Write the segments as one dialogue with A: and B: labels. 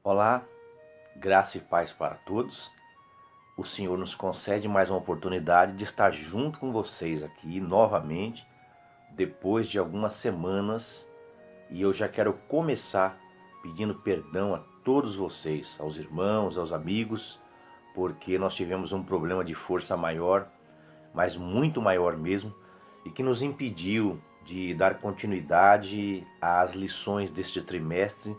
A: Olá, graça e paz para todos. O Senhor nos concede mais uma oportunidade de estar junto com vocês aqui novamente, depois de algumas semanas, e eu já quero começar pedindo perdão a todos vocês, aos irmãos, aos amigos, porque nós tivemos um problema de força maior, mas muito maior mesmo, e que nos impediu de dar continuidade às lições deste trimestre,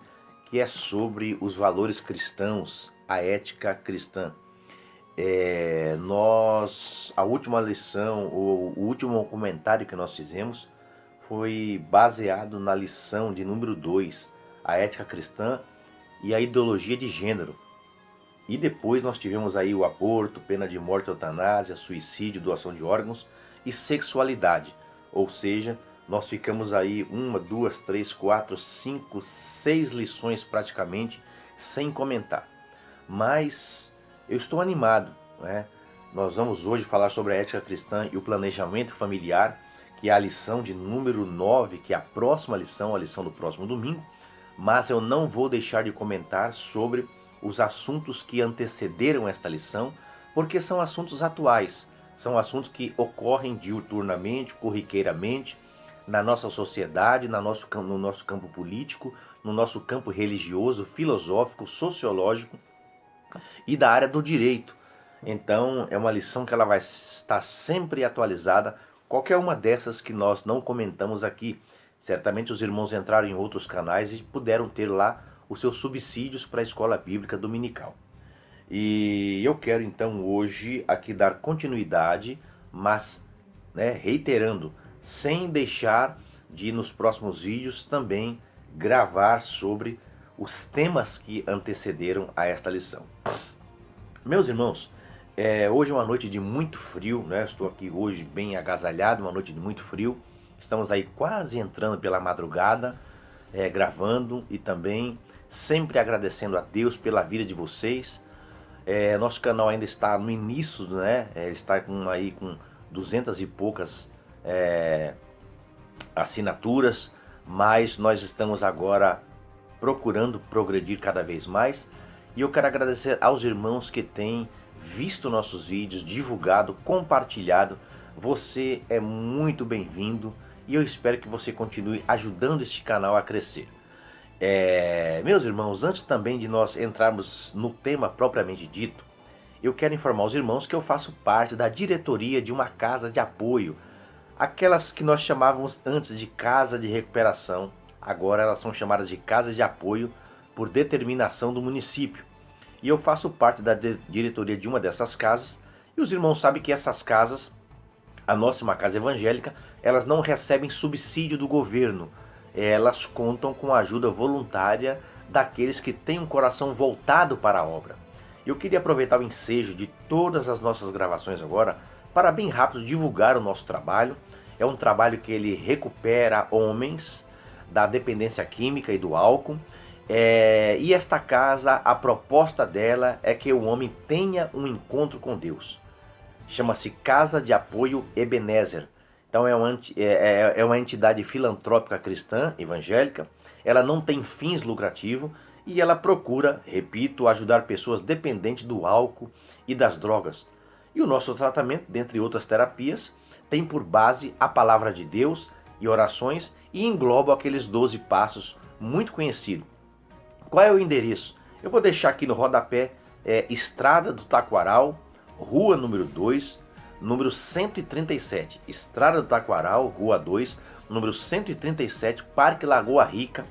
A: que é sobre os valores cristãos, a ética cristã. A última lição, o último comentário que nós fizemos foi baseado na lição de número 2, a ética cristã e a ideologia de gênero. E depois nós tivemos aí o aborto, pena de morte, eutanásia, suicídio, doação de órgãos e sexualidade. Ou seja, nós ficamos aí 1, 2, 3, 4, 5, 6 lições praticamente sem comentar. Mas eu estou animado, né? Nós vamos hoje falar sobre a ética cristã e o planejamento familiar, que é a lição de número 9, que é a próxima lição, a lição do próximo domingo. Mas eu não vou deixar de comentar sobre os assuntos que antecederam esta lição, porque são assuntos atuais, são assuntos que ocorrem diuturnamente, corriqueiramente, na nossa sociedade, no nosso campo político, no nosso campo religioso, filosófico, sociológico e da área do direito. Então é uma lição que ela vai estar sempre atualizada, qualquer uma dessas que nós não comentamos aqui. Certamente os irmãos entraram em outros canais e puderam ter lá os seus subsídios para a escola bíblica dominical. E eu quero então hoje aqui dar continuidade, mas reiterando, sem deixar de nos próximos vídeos também gravar sobre os temas que antecederam a esta lição. Meus irmãos, hoje é uma noite de muito frio, né? Estou aqui hoje bem agasalhado, uma noite de muito frio. Estamos aí quase entrando pela madrugada, gravando e também sempre agradecendo a Deus pela vida de vocês. Nosso canal ainda está no início, né? Está com 200 e poucas assinaturas, mas nós estamos agora procurando progredir cada vez mais. E eu quero agradecer aos irmãos que têm visto nossos vídeos, divulgado, compartilhado. Você é muito bem-vindo e eu espero que você continue ajudando este canal a crescer. Meus irmãos, antes também de nós entrarmos no tema propriamente dito, eu quero informar os irmãos que eu faço parte da diretoria de uma casa de apoio, aquelas que nós chamávamos antes de casa de recuperação, agora elas são chamadas de casa de apoio por determinação do município. E eu faço parte da diretoria de uma dessas casas, e os irmãos sabem que essas casas, a nossa é uma casa evangélica, elas não recebem subsídio do governo, elas contam com a ajuda voluntária daqueles que têm um coração voltado para a obra. Eu queria aproveitar o ensejo de todas as nossas gravações agora para bem rápido divulgar o nosso trabalho. É um trabalho que ele recupera homens da dependência química e do álcool. E esta casa, a proposta dela é que o homem tenha um encontro com Deus. Chama-se Casa de Apoio Ebenezer. Então é uma entidade filantrópica cristã, evangélica. Ela não tem fins lucrativos e ela procura, repito, ajudar pessoas dependentes do álcool e das drogas. E o nosso tratamento, dentre outras terapias, tem por base a palavra de Deus e orações e engloba aqueles 12 passos muito conhecidos. Qual é o endereço? Eu vou deixar aqui no rodapé, Estrada do Taquaral, Rua número 2, número 137. Estrada do Taquaral, Rua 2, número 137, Parque Lagoa Rica,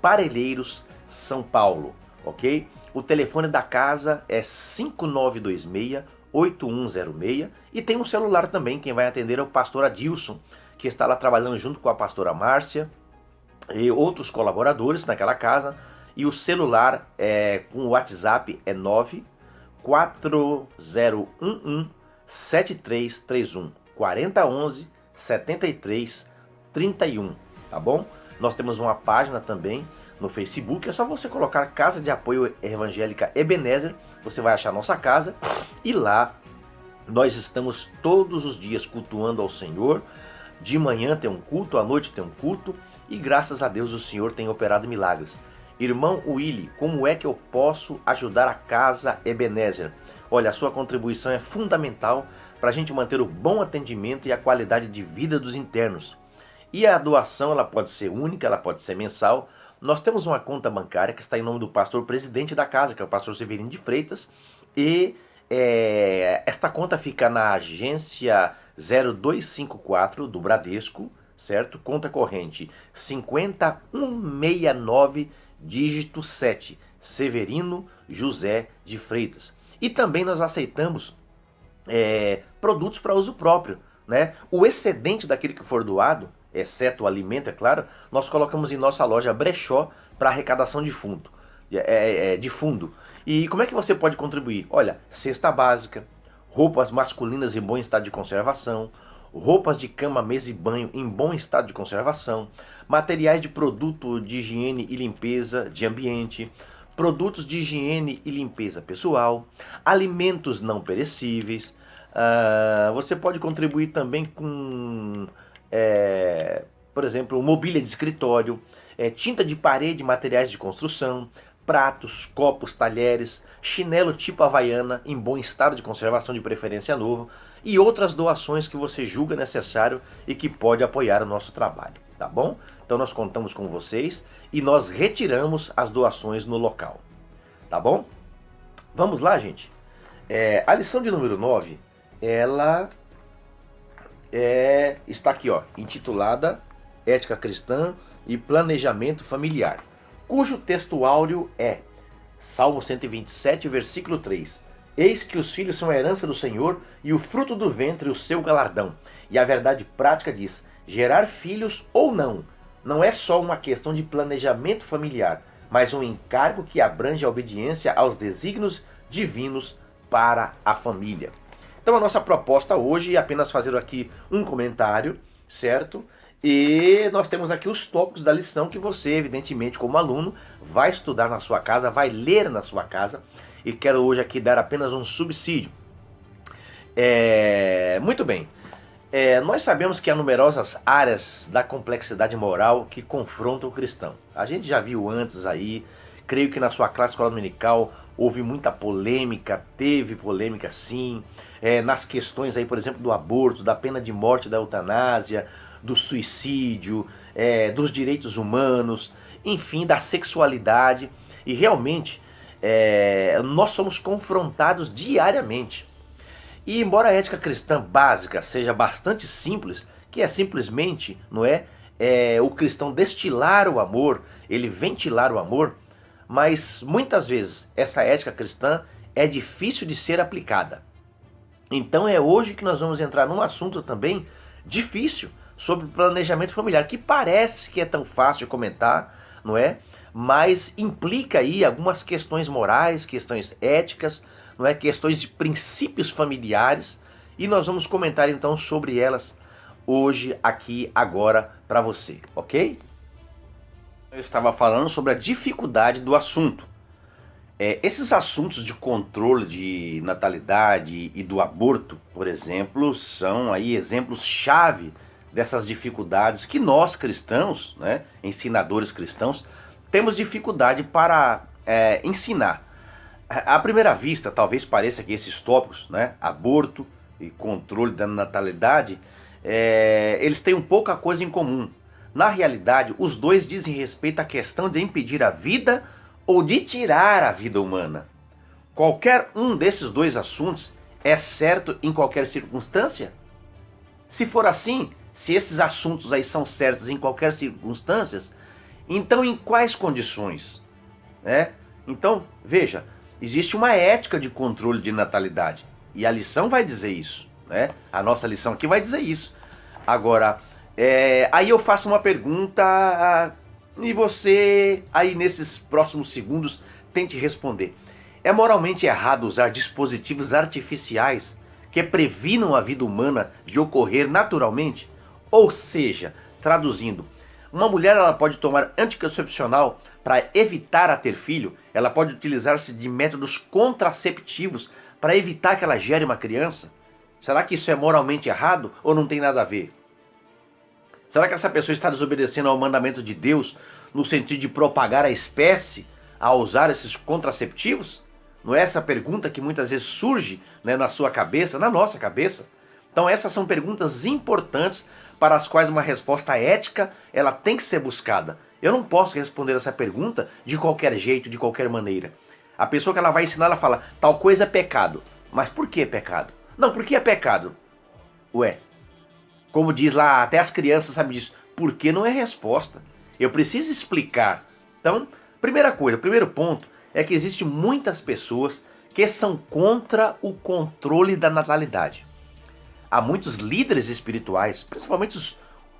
A: Parelheiros, São Paulo. Ok? O telefone da casa é 5926-8106 e tem um celular também. Quem vai atender é o pastor Adilson, que está lá trabalhando junto com a pastora Márcia e outros colaboradores naquela casa. E o celular com o WhatsApp é 94011-7331 4011 73 31, tá bom? Nós temos uma página também no Facebook, é só você colocar Casa de Apoio Evangélica Ebenezer, você vai achar nossa casa e lá nós estamos todos os dias cultuando ao Senhor. De manhã tem um culto, à noite tem um culto e graças a Deus o Senhor tem operado milagres. Irmão Willy, como é que eu posso ajudar a Casa Ebenezer? Olha, a sua contribuição é fundamental para a gente manter o bom atendimento e a qualidade de vida dos internos. E a doação ela pode ser única, ela pode ser mensal. Nós temos uma conta bancária que está em nome do pastor presidente da casa, que é o pastor Severino de Freitas, e esta conta fica na agência 0254 do Bradesco, certo? Conta corrente 50169, dígito 7, Severino José de Freitas. E também nós aceitamos produtos para uso próprio, né? O excedente daquele que for doado, exceto o alimento, é claro, nós colocamos em nossa loja brechó para arrecadação de fundo. E como é que você pode contribuir? Olha, cesta básica, roupas masculinas em bom estado de conservação, roupas de cama, mesa e banho em bom estado de conservação, materiais de produto de higiene e limpeza de ambiente, produtos de higiene e limpeza pessoal, alimentos não perecíveis. Você pode contribuir também com, por exemplo, mobília de escritório, tinta de parede, materiais de construção, pratos, copos, talheres, chinelo tipo havaiana em bom estado de conservação, de preferência novo, e outras doações que você julga necessário e que pode apoiar o nosso trabalho, tá bom? Então nós contamos com vocês e nós retiramos as doações no local, tá bom? Vamos lá, gente. A lição de número 9, ela está aqui, ó, intitulada Ética Cristã e Planejamento Familiar, cujo texto áureo é Salmo 127, versículo 3. Eis que os filhos são a herança do Senhor e o fruto do ventre o seu galardão. E a verdade prática diz, gerar filhos ou não é só uma questão de planejamento familiar, mas um encargo que abrange a obediência aos desígnios divinos para a família. Então a nossa proposta hoje é apenas fazer aqui um comentário, certo? E nós temos aqui os tópicos da lição que você, evidentemente, como aluno, vai estudar na sua casa, vai ler na sua casa. E quero hoje aqui dar apenas um subsídio. Muito bem. Nós sabemos que há numerosas áreas da complexidade moral que confrontam o cristão. A gente já viu antes aí, creio que na sua classe escola dominical houve muita polêmica, teve polêmica sim, nas questões aí, por exemplo, do aborto, da pena de morte, da eutanásia, do suicídio, dos direitos humanos, enfim, da sexualidade. E realmente nós somos confrontados diariamente. E embora a ética cristã básica seja bastante simples, que é simplesmente, não é, o cristão destilar o amor, ele ventilar o amor, mas muitas vezes essa ética cristã é difícil de ser aplicada. Então é hoje que nós vamos entrar num assunto também difícil sobre planejamento familiar, que parece que é tão fácil de comentar, não é? Mas implica aí algumas questões morais, questões éticas, não é? Questões de princípios familiares, e nós vamos comentar então sobre elas hoje, aqui, agora, para você, ok? Eu estava falando sobre a dificuldade do assunto. Esses assuntos de controle de natalidade e do aborto, por exemplo, são aí exemplos-chave dessas dificuldades que nós cristãos, né, ensinadores cristãos, temos dificuldade para ensinar. À primeira vista, talvez pareça que esses tópicos, né, aborto e controle da natalidade, eles têm pouca coisa em comum. Na realidade, os dois dizem respeito à questão de impedir a vida ou de tirar a vida humana. Qualquer um desses dois assuntos é certo em qualquer circunstância? Se for assim, se esses assuntos aí são certos em qualquer circunstância, então em quais condições? Então, veja, existe uma ética de controle de natalidade. E a lição vai dizer isso, né? A nossa lição aqui vai dizer isso. Agora, aí eu faço uma pergunta e você, aí nesses próximos segundos, tente responder. É moralmente errado usar dispositivos artificiais que previnam a vida humana de ocorrer naturalmente? Ou seja, traduzindo, uma mulher ela pode tomar anticoncepcional para evitar a ter filho, ela pode utilizar-se de métodos contraceptivos para evitar que ela gere uma criança? Será que isso é moralmente errado ou não tem nada a ver? Será que essa pessoa está desobedecendo ao mandamento de Deus no sentido de propagar a espécie ao usar esses contraceptivos? Não é essa a pergunta que muitas vezes surge, né, na sua cabeça, na nossa cabeça? Então essas são perguntas importantes para as quais uma resposta ética ela tem que ser buscada. Eu não posso responder essa pergunta de qualquer jeito, de qualquer maneira. A pessoa que ela vai ensinar, ela fala, tal coisa é pecado. Mas por que é pecado? Não, por que é pecado? Ué, como diz lá, até as crianças sabem disso. Por que não é resposta? Eu preciso explicar. Então, primeira coisa, o primeiro ponto é que existem muitas pessoas que são contra o controle da natalidade. Há muitos líderes espirituais, principalmente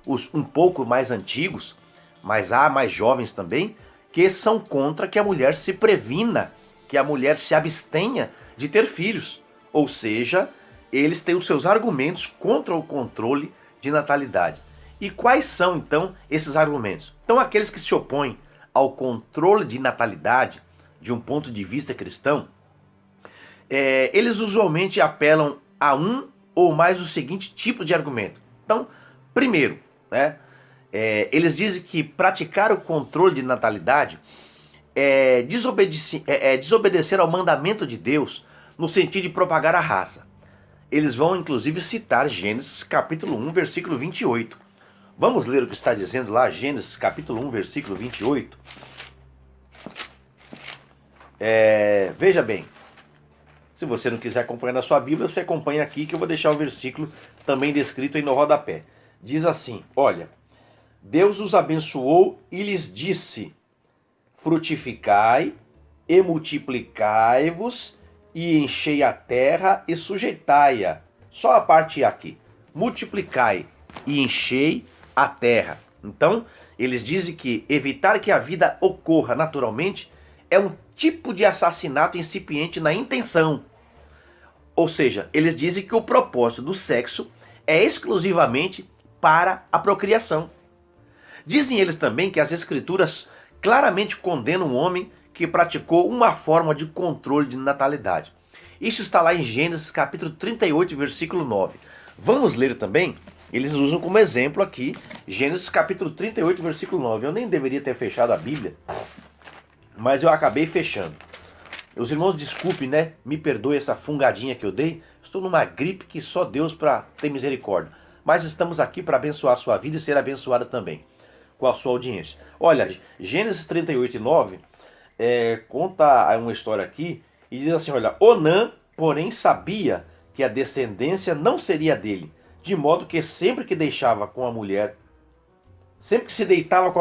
A: os um pouco mais antigos, mas há mais jovens também, que são contra que a mulher se previna, que a mulher se abstenha de ter filhos. Ou seja, eles têm os seus argumentos contra o controle de natalidade. E quais são, então, esses argumentos? Então, aqueles que se opõem ao controle de natalidade, de um ponto de vista cristão, eles usualmente apelam a um ou mais o seguinte tipo de argumento. Então, primeiro, né, eles dizem que praticar o controle de natalidade é desobedecer ao mandamento de Deus no sentido de propagar a raça. Eles vão inclusive citar Gênesis capítulo 1, versículo 28. Vamos ler o que está dizendo lá, Gênesis capítulo 1, versículo 28. Veja bem, se você não quiser acompanhar na sua Bíblia, você acompanha aqui que eu vou deixar o versículo também descrito aí no rodapé. Diz assim, olha, Deus os abençoou e lhes disse, frutificai e multiplicai-vos e enchei a terra e sujeitai-a. Só a parte aqui, multiplicai e enchei a terra. Então, eles dizem que evitar que a vida ocorra naturalmente é um tipo de assassinato incipiente na intenção. Ou seja, eles dizem que o propósito do sexo é exclusivamente para a procriação. Dizem eles também que as escrituras claramente condenam um homem que praticou uma forma de controle de natalidade. Isso está lá em Gênesis capítulo 38, versículo 9. Vamos ler também? Eles usam como exemplo aqui Gênesis capítulo 38, versículo 9. Eu nem deveria ter fechado a Bíblia, mas eu acabei fechando. Os irmãos, desculpem, né? Me perdoe essa fungadinha que eu dei. Estou numa gripe que só Deus para ter misericórdia. Mas estamos aqui para abençoar a sua vida e ser abençoada também com a sua audiência. Olha, Gênesis 38 e 9 conta uma história aqui e diz assim, olha, Onã, porém, sabia que a descendência não seria dele, de modo que sempre que se deitava com a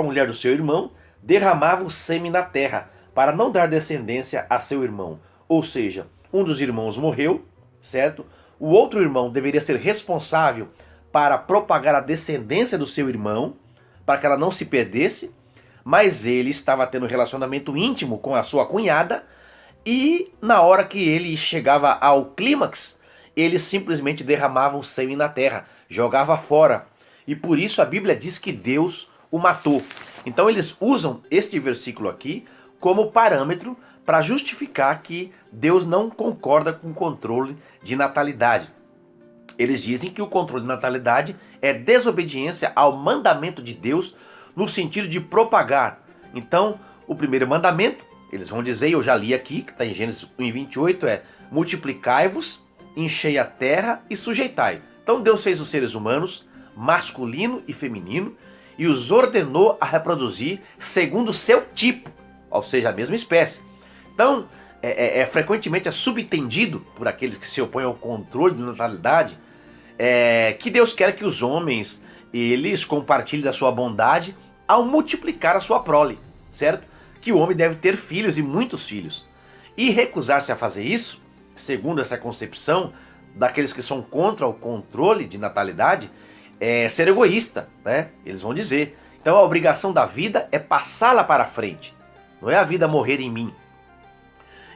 A: mulher do seu irmão, derramava o sêmen na terra, para não dar descendência a seu irmão. Ou seja, um dos irmãos morreu, certo? O outro irmão deveria ser responsável para propagar a descendência do seu irmão, para que ela não se perdesse, mas ele estava tendo um relacionamento íntimo com a sua cunhada, e na hora que ele chegava ao clímax, ele simplesmente derramava o sêmen na terra, jogava fora. E por isso a Bíblia diz que Deus o matou. Então eles usam este versículo aqui como parâmetro para justificar que Deus não concorda com o controle de natalidade. Eles dizem que o controle de natalidade é desobediência ao mandamento de Deus no sentido de propagar. Então, o primeiro mandamento, eles vão dizer, eu já li aqui, que está em Gênesis 1:28, é multiplicai-vos, enchei a terra e sujeitai. Então Deus fez os seres humanos, masculino e feminino, e os ordenou a reproduzir segundo o seu tipo, ou seja, a mesma espécie. Então, frequentemente é subentendido por aqueles que se opõem ao controle de natalidade, que Deus quer que os homens, eles compartilhem da sua bondade ao multiplicar a sua prole, certo? Que o homem deve ter filhos e muitos filhos. E recusar-se a fazer isso, segundo essa concepção daqueles que são contra o controle de natalidade, é ser egoísta, né? Eles vão dizer. Então a obrigação da vida é passá-la para frente, não é a vida morrer em mim.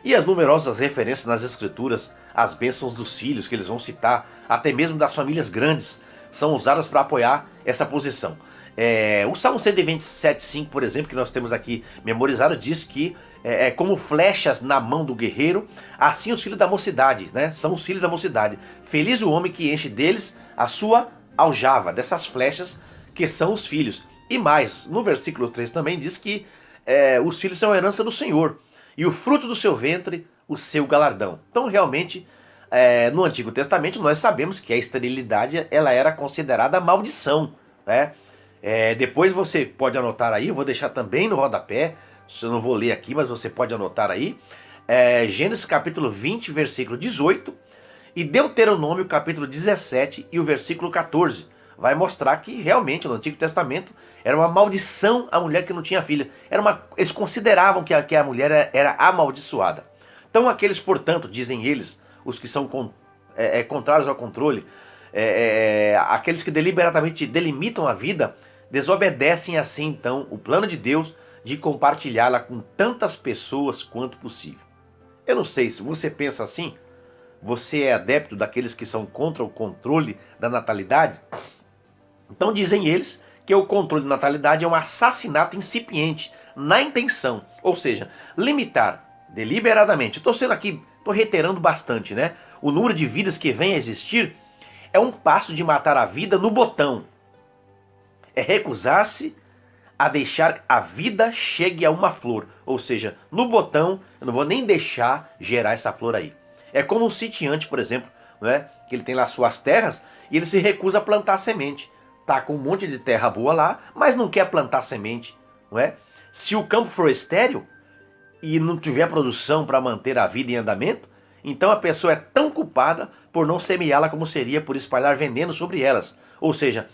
A: E as numerosas referências nas escrituras, as bênçãos dos filhos que eles vão citar, até mesmo das famílias grandes, são usadas para apoiar essa posição. O Salmo 127,5, por exemplo, que nós temos aqui memorizado, diz que como flechas na mão do guerreiro, assim os filhos da mocidade, né? São os filhos da mocidade. Feliz o homem que enche deles a sua aljava, dessas flechas que são os filhos. E mais, no versículo 3 também diz que os filhos são a herança do Senhor, e o fruto do seu ventre, o seu galardão. Então, realmente, no Antigo Testamento, nós sabemos que a esterilidade ela era considerada maldição, né? Depois você pode anotar aí, eu vou deixar também no rodapé, eu não vou ler aqui, mas você pode anotar aí, Gênesis capítulo 20, versículo 18, e Deuteronômio capítulo 17 e o versículo 14. Vai mostrar que realmente no Antigo Testamento era uma maldição a mulher que não tinha filha. Eles consideravam que a mulher era amaldiçoada. Então aqueles, portanto, dizem eles, os que são contrários ao controle, aqueles que deliberadamente delimitam a vida, desobedecem assim então o plano de Deus de compartilhá-la com tantas pessoas quanto possível. Eu não sei se você pensa assim, você é adepto daqueles que são contra o controle da natalidade? Então dizem eles que o controle de natalidade é um assassinato incipiente na intenção, ou seja, limitar deliberadamente. Estou reiterando bastante, né? O número de vidas que vem a existir é um passo de matar a vida no botão. É recusar-se a deixar a vida chegue a uma flor, ou seja, no botão eu não vou nem deixar gerar essa flor aí. É como um sitiante, por exemplo, né? Que ele tem lá suas terras e ele se recusa a plantar semente. Tá com um monte de terra boa lá, mas não quer plantar semente, não é? Se o campo for estéril e não tiver produção para manter a vida em andamento, então a pessoa é tão culpada por não semeá-la como seria por espalhar veneno sobre elas. Ou seja,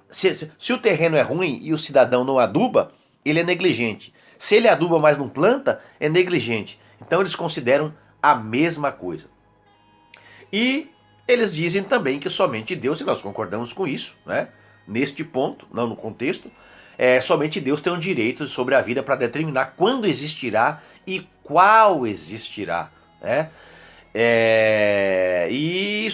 A: se o terreno é ruim e o cidadão não aduba, ele é negligente. Se ele aduba, mas não planta, é negligente. Então eles consideram a mesma coisa. E eles dizem também que somente Deus, e nós concordamos com isso, né? Neste ponto, não no contexto, somente Deus tem o direito sobre a vida para determinar quando existirá e qual existirá, né? E,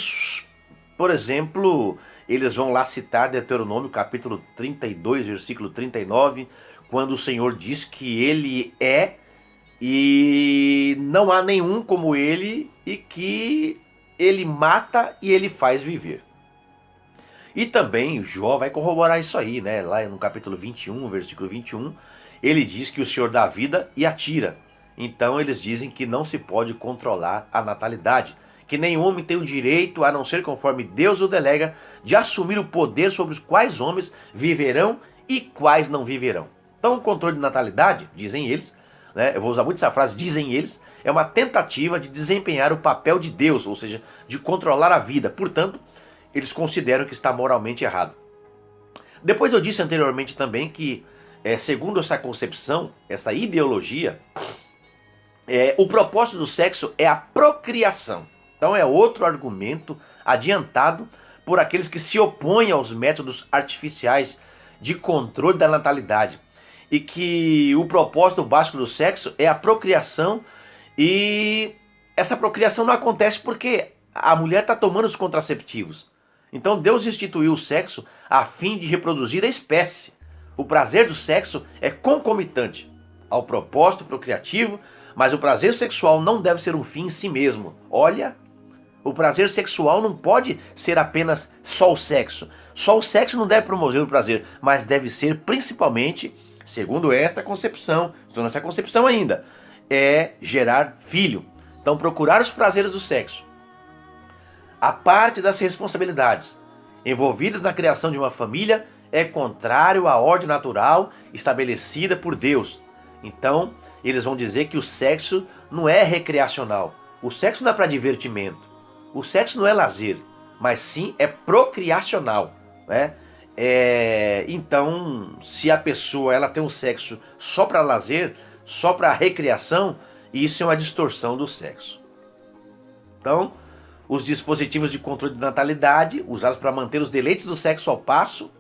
A: por exemplo, eles vão lá citar Deuteronômio capítulo 32, versículo 39, quando o Senhor diz que Ele é e não há nenhum como Ele e que Ele mata e Ele faz viver. E também Jó vai corroborar isso aí, né? Lá no capítulo 21, versículo 21, ele diz que o Senhor dá vida e a tira. Então eles dizem que não se pode controlar a natalidade, que nenhum homem tem o direito, a não ser conforme Deus o delega, de assumir o poder sobre os quais homens viverão e quais não viverão. Então o controle de natalidade, dizem eles, né? Eu vou usar muito essa frase, dizem eles, é uma tentativa de desempenhar o papel de Deus, ou seja, de controlar a vida. Portanto, eles consideram que está moralmente errado. Depois eu disse anteriormente também que, segundo essa concepção, essa ideologia, o propósito do sexo é a procriação. Então é outro argumento adiantado por aqueles que se opõem aos métodos artificiais de controle da natalidade. E que o propósito básico do sexo é a procriação, e essa procriação não acontece porque a mulher está tomando os contraceptivos. Então Deus instituiu o sexo a fim de reproduzir a espécie. O prazer do sexo é concomitante ao propósito procriativo, mas o prazer sexual não deve ser um fim em si mesmo. Olha, o prazer sexual não pode ser apenas só o sexo. Só o sexo não deve promover o prazer, mas deve ser principalmente, segundo esta concepção, estou nessa concepção ainda, é gerar filho. Então procurar os prazeres do sexo, a parte das responsabilidades envolvidas na criação de uma família, é contrário à ordem natural estabelecida por Deus. Então, eles vão dizer que o sexo não é recreacional. O sexo não é para divertimento. O sexo não é lazer, mas sim é procriacional, né? Então, se a pessoa ela tem um sexo só para lazer, só para recreação, isso é uma distorção do sexo. Então, os dispositivos de controle de natalidade, usados para manter os deleites do sexo ao passo,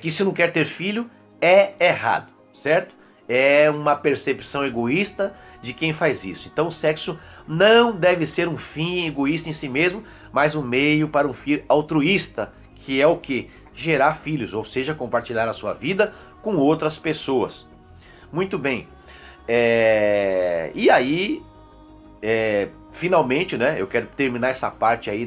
A: que se não quer ter filho, é errado, certo? É uma percepção egoísta de quem faz isso. Então o sexo não deve ser um fim egoísta em si mesmo, mas um meio para um fim altruísta, que é o que? Gerar filhos, ou seja, compartilhar a sua vida com outras pessoas. Muito bem. E aí, finalmente, eu quero terminar essa parte aí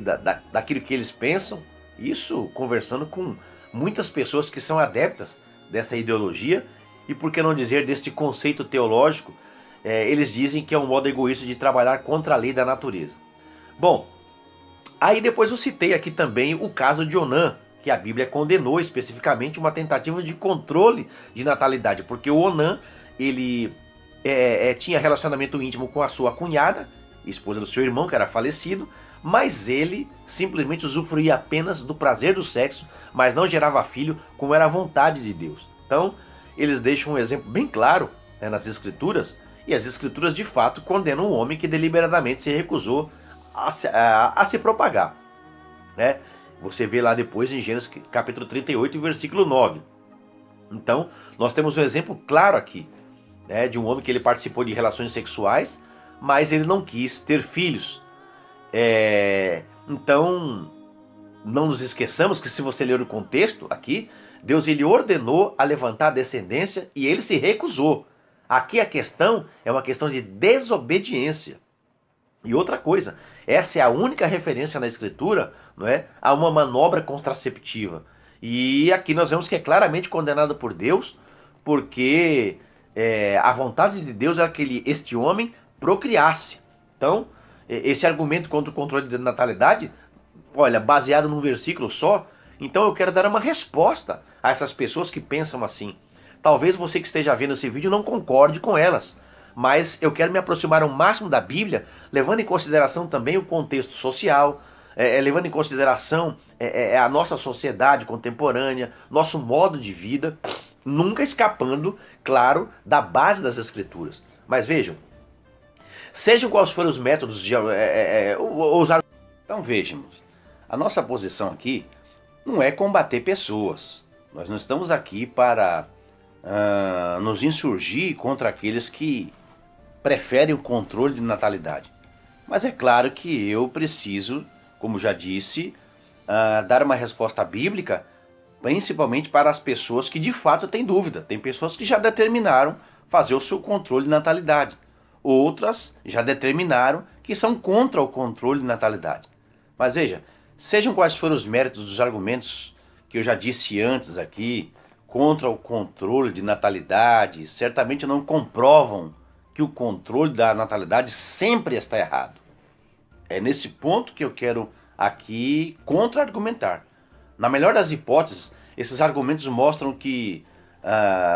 A: daquilo que eles pensam, isso conversando com muitas pessoas que são adeptas dessa ideologia e, por que não dizer, desse conceito teológico, eles dizem que é um modo egoísta de trabalhar contra a lei da natureza. Bom, aí depois eu citei aqui também o caso de Onã, que a Bíblia condenou especificamente uma tentativa de controle de natalidade, porque o Onã, ele tinha relacionamento íntimo com a sua cunhada, esposa do seu irmão, que era falecido, mas ele simplesmente usufruía apenas do prazer do sexo, mas não gerava filho, como era a vontade de Deus. Então, eles deixam um exemplo bem claro, né, nas Escrituras, e as Escrituras de fato condenam um homem que deliberadamente se recusou a se propagar, né? Você vê lá depois em Gênesis capítulo 38, versículo 9. Então, nós temos um exemplo claro aqui, né, de um homem que ele participou de relações sexuais, mas ele não quis ter filhos. Então, não nos esqueçamos que, se você ler o contexto aqui, Deus ele ordenou a levantar a descendência e ele se recusou. Aqui a questão é uma questão de desobediência. E outra coisa, essa é a única referência na Escritura, não é, a uma manobra contraceptiva. E aqui nós vemos que é claramente condenado por Deus, porque a vontade de Deus era que este homem procriasse. Então, esse argumento contra o controle de natalidade, olha, baseado num versículo só, então eu quero dar uma resposta a essas pessoas que pensam assim. Talvez você que esteja vendo esse vídeo não concorde com elas, mas eu quero me aproximar ao máximo da Bíblia, levando em consideração também o contexto social, levando em consideração a nossa sociedade contemporânea, nosso modo de vida, nunca escapando, claro, da base das Escrituras. Mas vejam, sejam quais forem os métodos de usar. Então vejamos, a nossa posição aqui não é combater pessoas. Nós não estamos aqui para nos insurgir contra aqueles que preferem o controle de natalidade. Mas é claro que eu preciso, como já disse, dar uma resposta bíblica, principalmente para as pessoas que de fato têm dúvida. Tem pessoas que já determinaram fazer o seu controle de natalidade. Outras já determinaram que são contra o controle de natalidade. Mas veja, sejam quais forem os méritos dos argumentos que eu já disse antes aqui, contra o controle de natalidade, certamente não comprovam que o controle da natalidade sempre está errado. É nesse ponto que eu quero aqui contra-argumentar. Na melhor das hipóteses, esses argumentos mostram que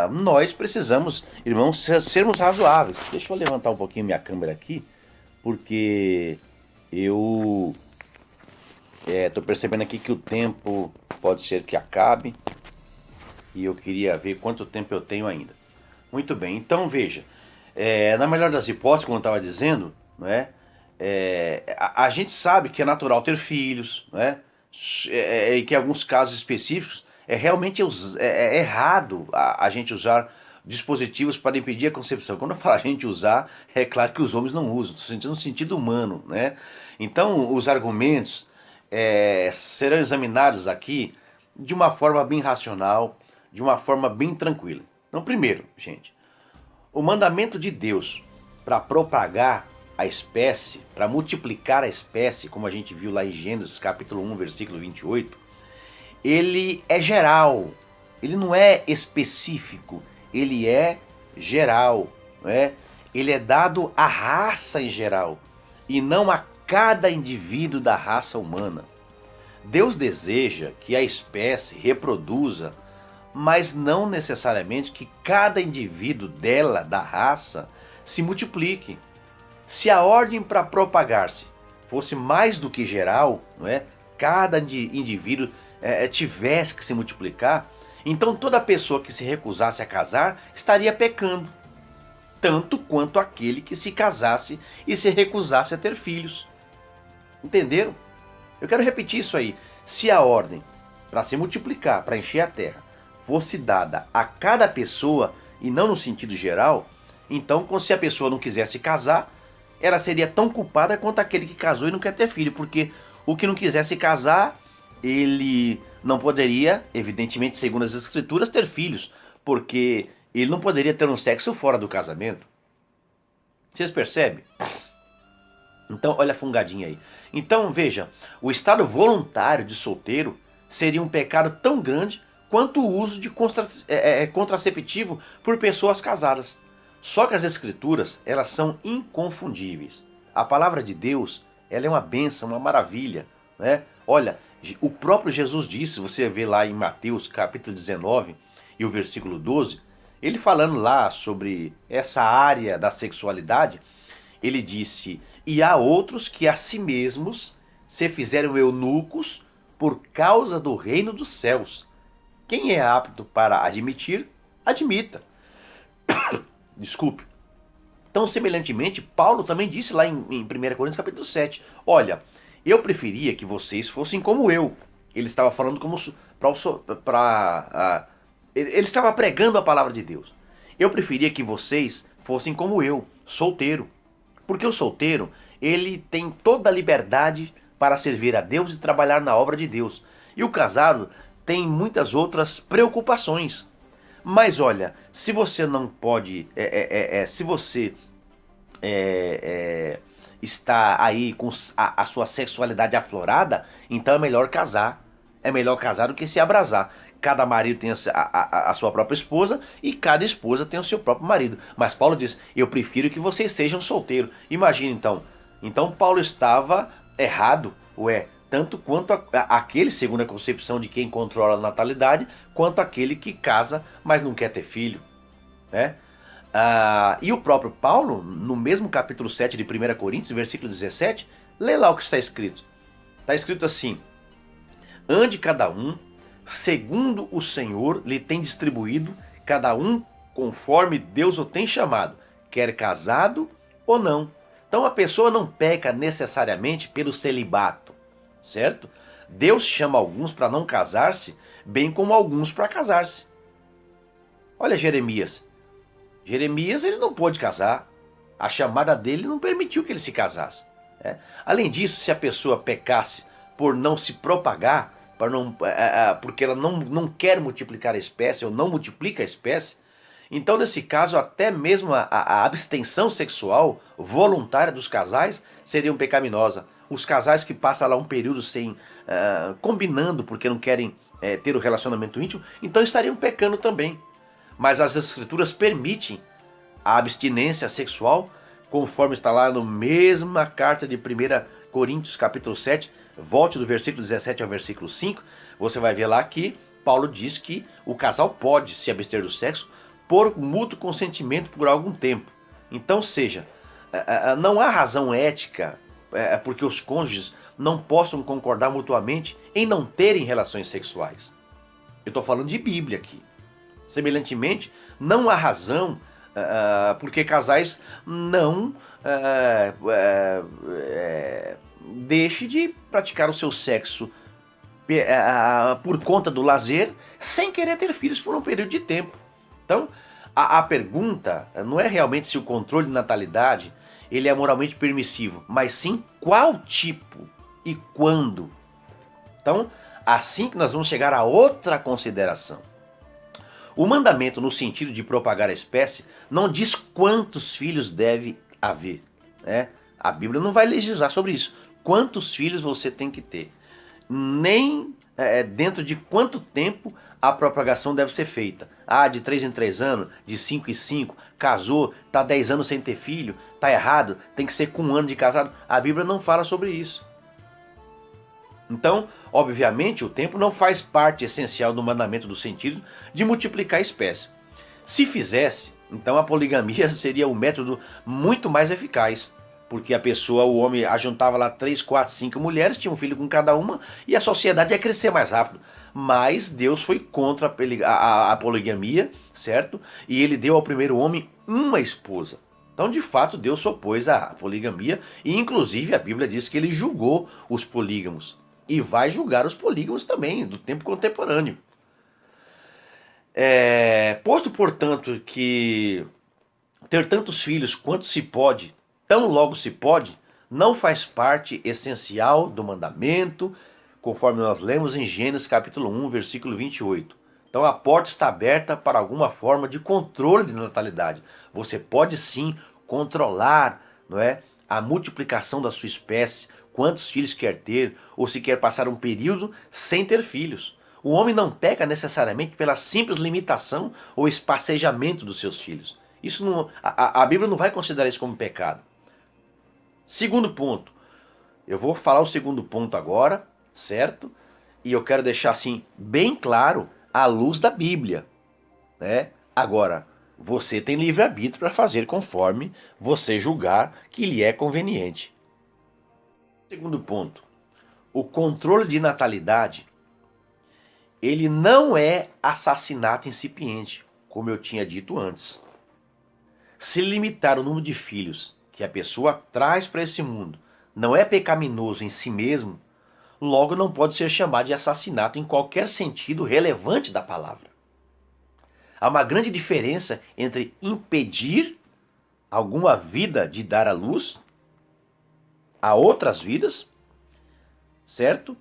A: nós precisamos, irmãos, sermos razoáveis. Deixa eu levantar um pouquinho minha câmera aqui, porque eu estou percebendo aqui que o tempo pode ser que acabe, e eu queria ver quanto tempo eu tenho ainda. Muito bem, então veja, na melhor das hipóteses, como eu estava dizendo, não é? A gente sabe que é natural ter filhos, não é? E que em alguns casos específicos realmente errado a gente usar dispositivos para impedir a concepção. Quando eu falo a gente usar, é claro que os homens não usam, estou sentindo no sentido humano, né? Então os argumentos serão examinados aqui de uma forma bem racional, de uma forma bem tranquila. Então, primeiro, gente, o mandamento de Deus para propagar a espécie, para multiplicar a espécie, como a gente viu lá em Gênesis capítulo 1, versículo 28, ele é geral, ele não é específico, ele é geral, não é? Ele é dado à raça em geral, e não a cada indivíduo da raça humana. Deus deseja que a espécie reproduza, mas não necessariamente que cada indivíduo dela, da raça, se multiplique. Se a ordem para propagar-se fosse mais do que geral, não é? Cada indivíduo tivesse que se multiplicar, então toda pessoa que se recusasse a casar estaria pecando, tanto quanto aquele que se casasse e se recusasse a ter filhos. Entenderam? Eu quero repetir isso aí. Se a ordem para se multiplicar, para encher a terra, fosse dada a cada pessoa e não no sentido geral, então, se a pessoa não quisesse casar, ela seria tão culpada quanto aquele que casou e não quer ter filho, porque o que não quisesse casar, ele não poderia, evidentemente, segundo as Escrituras, ter filhos, porque ele não poderia ter um sexo fora do casamento. Vocês percebem? Então, olha a fungadinha aí. Então, veja, o estado voluntário de solteiro seria um pecado tão grande quanto o uso de contraceptivo por pessoas casadas. Só que as escrituras, elas são inconfundíveis. A palavra de Deus, ela é uma bênção, uma maravilha, né? Olha, o próprio Jesus disse, você vê lá em Mateus capítulo 19 e o versículo 12, ele falando lá sobre essa área da sexualidade, ele disse: e há outros que a si mesmos se fizeram eunucos por causa do reino dos céus. Quem é apto para admitir, admita. Desculpe. Então, semelhantemente, Paulo também disse lá em 1 Coríntios capítulo 7, olha, eu preferia que vocês fossem como eu. Ele estava falando como ele estava pregando a palavra de Deus. Eu preferia que vocês fossem como eu, solteiro. Porque o solteiro, ele tem toda a liberdade para servir a Deus e trabalhar na obra de Deus. E o casado tem muitas outras preocupações. Mas olha, se você não pode, se você está aí com a sua sexualidade aflorada, então é melhor casar. É melhor casar do que se abrasar. Cada marido tem a sua própria esposa e cada esposa tem o seu próprio marido. Mas Paulo diz, eu prefiro que vocês sejam solteiros. Imagina então. Então Paulo estava errado, tanto quanto aquele, segundo a concepção de quem controla a natalidade, quanto aquele que casa, mas não quer ter filho, né? E o próprio Paulo, no mesmo capítulo 7 de 1 Coríntios, versículo 17, lê lá o que está escrito. Está escrito assim: ande cada um, segundo o Senhor lhe tem distribuído, cada um conforme Deus o tem chamado, quer casado ou não. Então a pessoa não peca necessariamente pelo celibato, certo? Deus chama alguns para não casar-se, bem como alguns para casar-se. Olha Jeremias. Jeremias, ele não pôde casar. A chamada dele não permitiu que ele se casasse. Além disso, se a pessoa pecasse por não se propagar, porque ela não quer multiplicar a espécie ou não multiplica a espécie, então nesse caso até mesmo a abstenção sexual voluntária dos casais seria pecaminosa. Os casais que passam lá um período sem combinando porque não querem ter o relacionamento íntimo, então estariam pecando também. Mas as escrituras permitem a abstinência sexual, conforme está lá no mesma carta de 1 Coríntios capítulo 7, volte do versículo 17 ao versículo 5, você vai ver lá que Paulo diz que o casal pode se abster do sexo por mútuo consentimento por algum tempo. Então, não há razão ética porque os cônjuges não possam concordar mutuamente em não terem relações sexuais. Eu estou falando de Bíblia aqui. Semelhantemente, não há razão porque casais não deixem de praticar o seu sexo por conta do lazer, sem querer ter filhos por um período de tempo. Então, a pergunta não é realmente se o controle de natalidade ele é moralmente permissivo, mas sim qual tipo e quando. Então, assim que nós vamos chegar a outra consideração. O mandamento no sentido de propagar a espécie não diz quantos filhos deve haver. A Bíblia não vai legislar sobre isso. Quantos filhos você tem que ter. Nem dentro de quanto tempo a propagação deve ser feita. De 3 em 3 anos, de 5 em 5, casou, está 10 anos sem ter filho, está errado, tem que ser com 1 ano de casado. A Bíblia não fala sobre isso. Então, obviamente, o tempo não faz parte essencial do mandamento do sentido de multiplicar a espécie. Se fizesse, então a poligamia seria um método muito mais eficaz, porque o homem ajuntava lá 3, 4, 5 mulheres, tinha um filho com cada uma, e a sociedade ia crescer mais rápido. Mas Deus foi contra a poligamia, certo? E ele deu ao primeiro homem uma esposa. Então, de fato, Deus se opôs à poligamia, e inclusive a Bíblia diz que ele julgou os polígamos. E vai julgar os polígamos também, do tempo contemporâneo. Posto, portanto, que ter tantos filhos quanto se pode, tão logo se pode, não faz parte essencial do mandamento, conforme nós lemos em Gênesis capítulo 1, versículo 28. Então a porta está aberta para alguma forma de controle de natalidade. Você pode sim controlar, a multiplicação da sua espécie, quantos filhos quer ter ou se quer passar um período sem ter filhos. O homem não peca necessariamente pela simples limitação ou esparcejamento dos seus filhos. Isso não, a Bíblia não vai considerar isso como pecado. Segundo ponto. Eu vou falar o segundo ponto agora, certo? E eu quero deixar assim bem claro à luz da Bíblia, né? Agora, você tem livre-arbítrio para fazer conforme você julgar que lhe é conveniente. Segundo ponto. O controle de natalidade, ele não é assassinato incipiente, como eu tinha dito antes. Se limitar o número de filhos que a pessoa traz para esse mundo não é pecaminoso em si mesmo, logo não pode ser chamado de assassinato em qualquer sentido relevante da palavra. Há uma grande diferença entre impedir alguma vida de dar à luz a outras vidas, certo?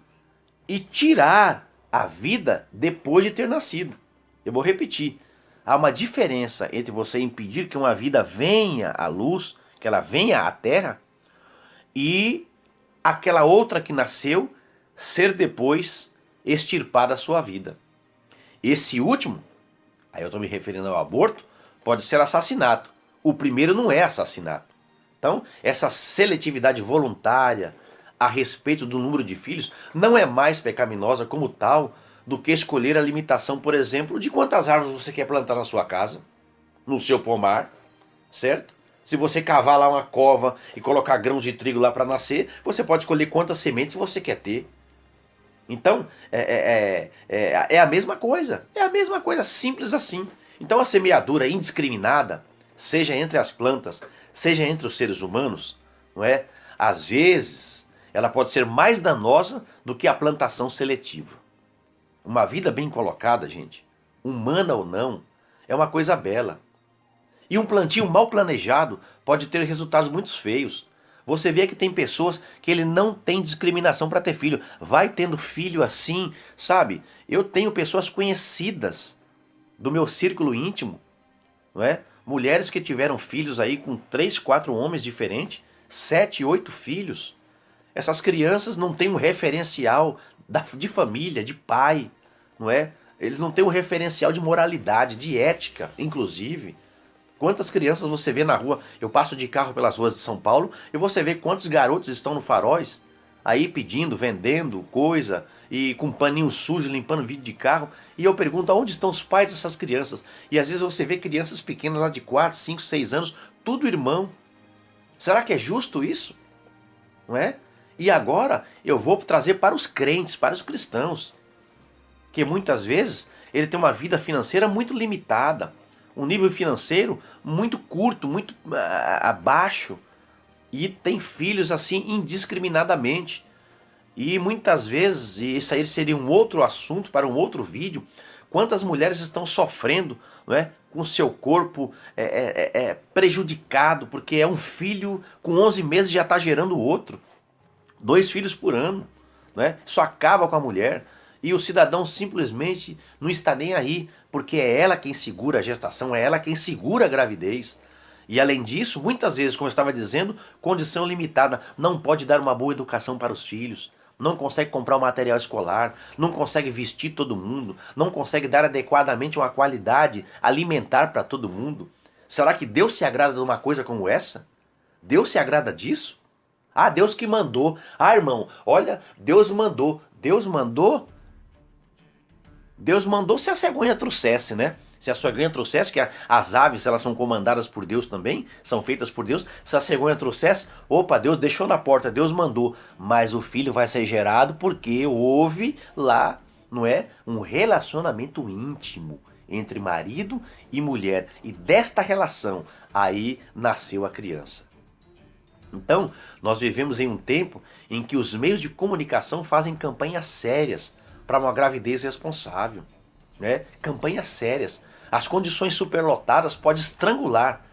A: E tirar a vida depois de ter nascido. Eu vou repetir. Há uma diferença entre você impedir que uma vida venha à luz, que ela venha à terra, e aquela outra que nasceu ser depois extirpada a sua vida. Esse último, aí eu estou me referindo ao aborto, pode ser assassinato. O primeiro não é assassinato. Então, essa seletividade voluntária a respeito do número de filhos não é mais pecaminosa como tal do que escolher a limitação, por exemplo, de quantas árvores você quer plantar na sua casa, no seu pomar, certo? Se você cavar lá uma cova e colocar grãos de trigo lá para nascer, você pode escolher quantas sementes você quer ter. Então, é a mesma coisa. É a mesma coisa, simples assim. Então, a semeadura indiscriminada, seja entre as plantas, seja entre os seres humanos, não é? Às vezes, ela pode ser mais danosa do que a plantação seletiva. Uma vida bem colocada, gente, humana ou não, é uma coisa bela. E um plantio mal planejado pode ter resultados muito feios. Você vê que tem pessoas que ele não tem discriminação para ter filho. Vai tendo filho assim, sabe? Eu tenho pessoas conhecidas do meu círculo íntimo, não é? Mulheres que tiveram filhos aí com 3, 4 homens diferentes, 7, 8 filhos. Essas crianças não têm um referencial de família, de pai, não é? Eles não têm um referencial de moralidade, de ética, inclusive. Quantas crianças você vê na rua? Eu passo de carro pelas ruas de São Paulo e você vê quantos garotos estão no faróis, aí pedindo, vendendo coisa e com paninho sujo, limpando vidro de carro. E eu pergunto, aonde estão os pais dessas crianças? E às vezes você vê crianças pequenas lá de 4, 5, 6 anos, tudo irmão. Será que é justo isso? Não é? E agora eu vou trazer para os crentes, para os cristãos, que muitas vezes ele tem uma vida financeira muito limitada, um nível financeiro muito curto, muito abaixo, e tem filhos assim indiscriminadamente. E muitas vezes, e isso aí seria um outro assunto para um outro vídeo, quantas mulheres estão sofrendo, não é, com seu corpo prejudicado, porque é um filho com 11 meses já está gerando outro. 2 filhos por ano, né? Isso acaba com a mulher. E o cidadão simplesmente não está nem aí, porque é ela quem segura a gestação, é ela quem segura a gravidez. E além disso, muitas vezes, como eu estava dizendo, condição limitada, não pode dar uma boa educação para os filhos, não consegue comprar um material escolar, não consegue vestir todo mundo, não consegue dar adequadamente uma qualidade alimentar para todo mundo. Será que Deus se agrada de uma coisa como essa? Deus se agrada disso? Ah, Deus que mandou. Ah, irmão, olha, Deus mandou. Deus mandou? Deus mandou se a cegonha trouxesse, né? Se a cegonha trouxesse, que as aves elas são comandadas por Deus também, são feitas por Deus. Se a cegonha trouxesse, opa, Deus deixou na porta, Deus mandou. Mas o filho vai ser gerado porque houve lá, não é? Um relacionamento íntimo entre marido e mulher. E desta relação aí nasceu a criança. Então, nós vivemos em um tempo em que os meios de comunicação fazem campanhas sérias para uma gravidez responsável, né? Campanhas sérias. As condições superlotadas podem estrangular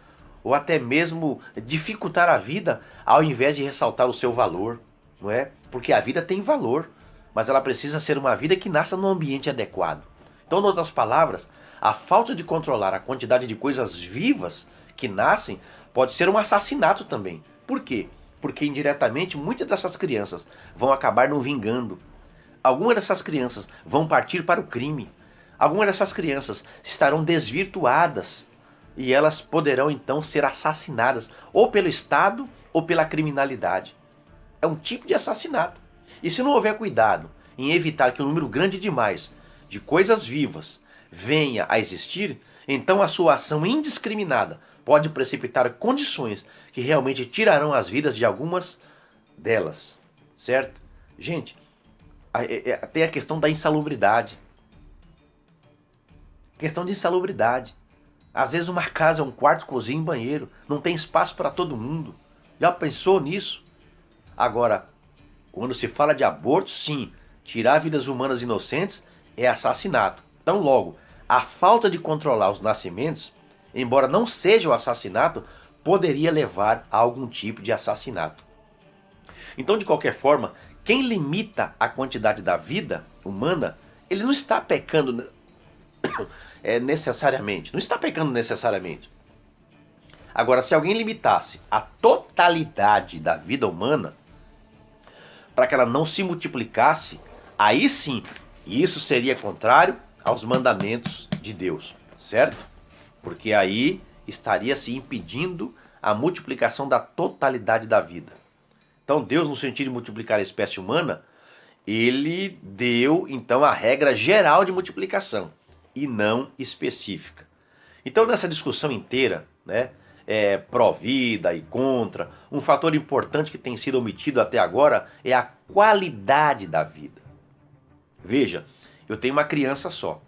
A: ou até mesmo dificultar a vida ao invés de ressaltar o seu valor, não é? Porque a vida tem valor, mas ela precisa ser uma vida que nasça num ambiente adequado. Então, em outras palavras, a falta de controlar a quantidade de coisas vivas que nascem pode ser um assassinato também. Por quê? porque indiretamente muitas dessas crianças vão acabar não vingando. Algumas dessas crianças vão partir para o crime. Algumas dessas crianças estarão desvirtuadas e elas poderão então ser assassinadas ou pelo Estado ou pela criminalidade. É um tipo de assassinato. E se não houver cuidado em evitar que um número grande demais de coisas vivas venha a existir, então a sua ação indiscriminada pode precipitar condições que realmente tirarão as vidas de algumas delas, certo? Gente, tem a questão da insalubridade. Questão de insalubridade. Às vezes uma casa é um quarto, cozinha e banheiro, não tem espaço para todo mundo. Já pensou nisso? Agora, quando se fala de aborto, sim, tirar vidas humanas inocentes é assassinato. Então, logo, a falta de controlar os nascimentos, embora não seja o assassinato, poderia levar a algum tipo de assassinato. Então, de qualquer forma, quem limita a quantidade da vida humana, ele não está pecando necessariamente. Não está pecando necessariamente. Agora, se alguém limitasse a totalidade da vida humana, para que ela não se multiplicasse, aí sim, isso seria contrário aos mandamentos de Deus, certo? Porque aí estaria se impedindo a multiplicação da totalidade da vida. Então Deus, no sentido de multiplicar a espécie humana, ele deu então a regra geral de multiplicação e não específica. Então nessa discussão inteira, né, pró-vida e contra, um fator importante que tem sido omitido até agora é a qualidade da vida. Veja, eu tenho uma criança só.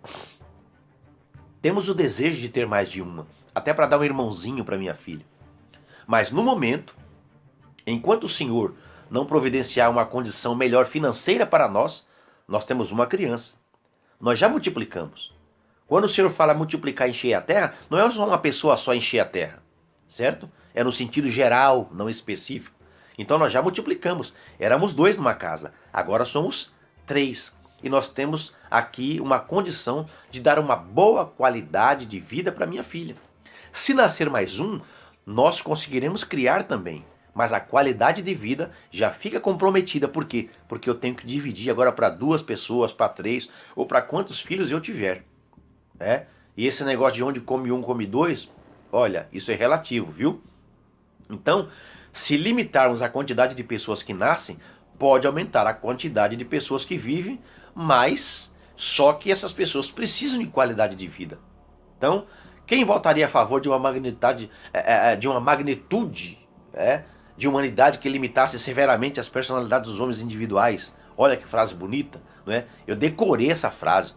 A: Temos o desejo de ter mais de uma, até para dar um irmãozinho para minha filha. Mas no momento, enquanto o Senhor não providenciar uma condição melhor financeira para nós, nós temos uma criança. Nós já multiplicamos. Quando o Senhor fala multiplicar, encher a terra, não é só uma pessoa só encher a terra, certo? É no sentido geral, não específico. Então nós já multiplicamos. Éramos 2 numa casa, agora somos 3. E nós temos aqui uma condição de dar uma boa qualidade de vida para minha filha. Se nascer mais um, nós conseguiremos criar também. Mas a qualidade de vida já fica comprometida. Por quê? Porque eu tenho que dividir agora para 2 pessoas, para 3, ou para quantos filhos eu tiver. E esse negócio de onde come um, come 2, olha, isso é relativo, viu? Então, se limitarmos a quantidade de pessoas que nascem, pode aumentar a quantidade de pessoas que vivem, mas só que essas pessoas precisam de qualidade de vida. Então, quem votaria a favor de uma magnitude, de humanidade que limitasse severamente as personalidades dos homens individuais? Olha que frase bonita, não é? Eu decorei essa frase.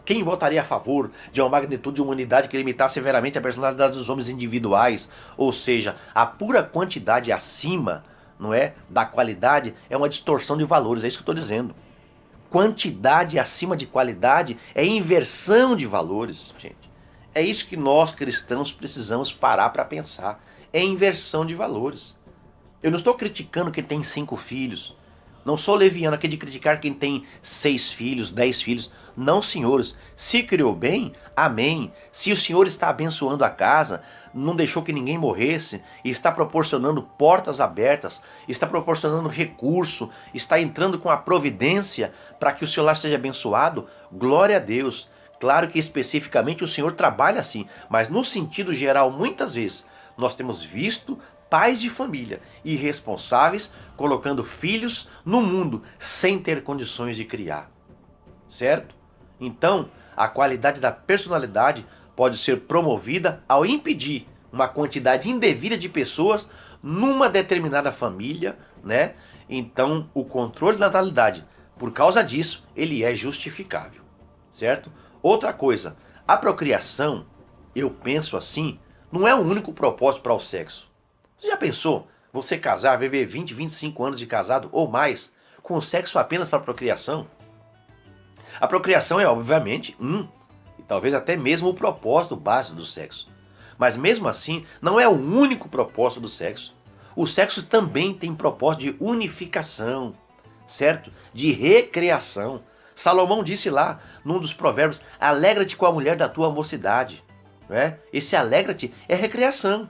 A: Quem votaria a favor de uma magnitude de humanidade que limitasse severamente a personalidade dos homens individuais? Ou seja, a pura quantidade acima, não é, da qualidade é uma distorção de valores, é isso que eu estou dizendo. Quantidade acima de qualidade é inversão de valores, gente. É isso que nós cristãos precisamos parar para pensar. É inversão de valores. Eu não estou criticando quem tem 5 filhos. Não sou leviano aqui de criticar quem tem 6 filhos, 10 filhos. Não, senhores. Se criou bem, amém. Se o Senhor está abençoando a casa, não deixou que ninguém morresse, e está proporcionando portas abertas, está proporcionando recurso, está entrando com a providência para que o seu lar seja abençoado, glória a Deus. Claro que especificamente o Senhor trabalha assim, mas no sentido geral, muitas vezes, nós temos visto pais de família irresponsáveis colocando filhos no mundo sem ter condições de criar, certo? Então, a qualidade da personalidade pode ser promovida ao impedir uma quantidade indevida de pessoas numa determinada família, né? Então, o controle da natalidade, por causa disso, ele é justificável, certo? Outra coisa, a procriação, eu penso assim, não é o único propósito para o sexo. Você já pensou? Você casar, viver 20, 25 anos de casado ou mais, com o sexo apenas para procriação? A procriação é, obviamente, e talvez até mesmo o propósito básico do sexo. Mas mesmo assim, não é o único propósito do sexo. O sexo também tem propósito de unificação, certo? De recriação. Salomão disse lá, num dos provérbios, alegra-te com a mulher da tua mocidade. Esse alegra-te é recriação.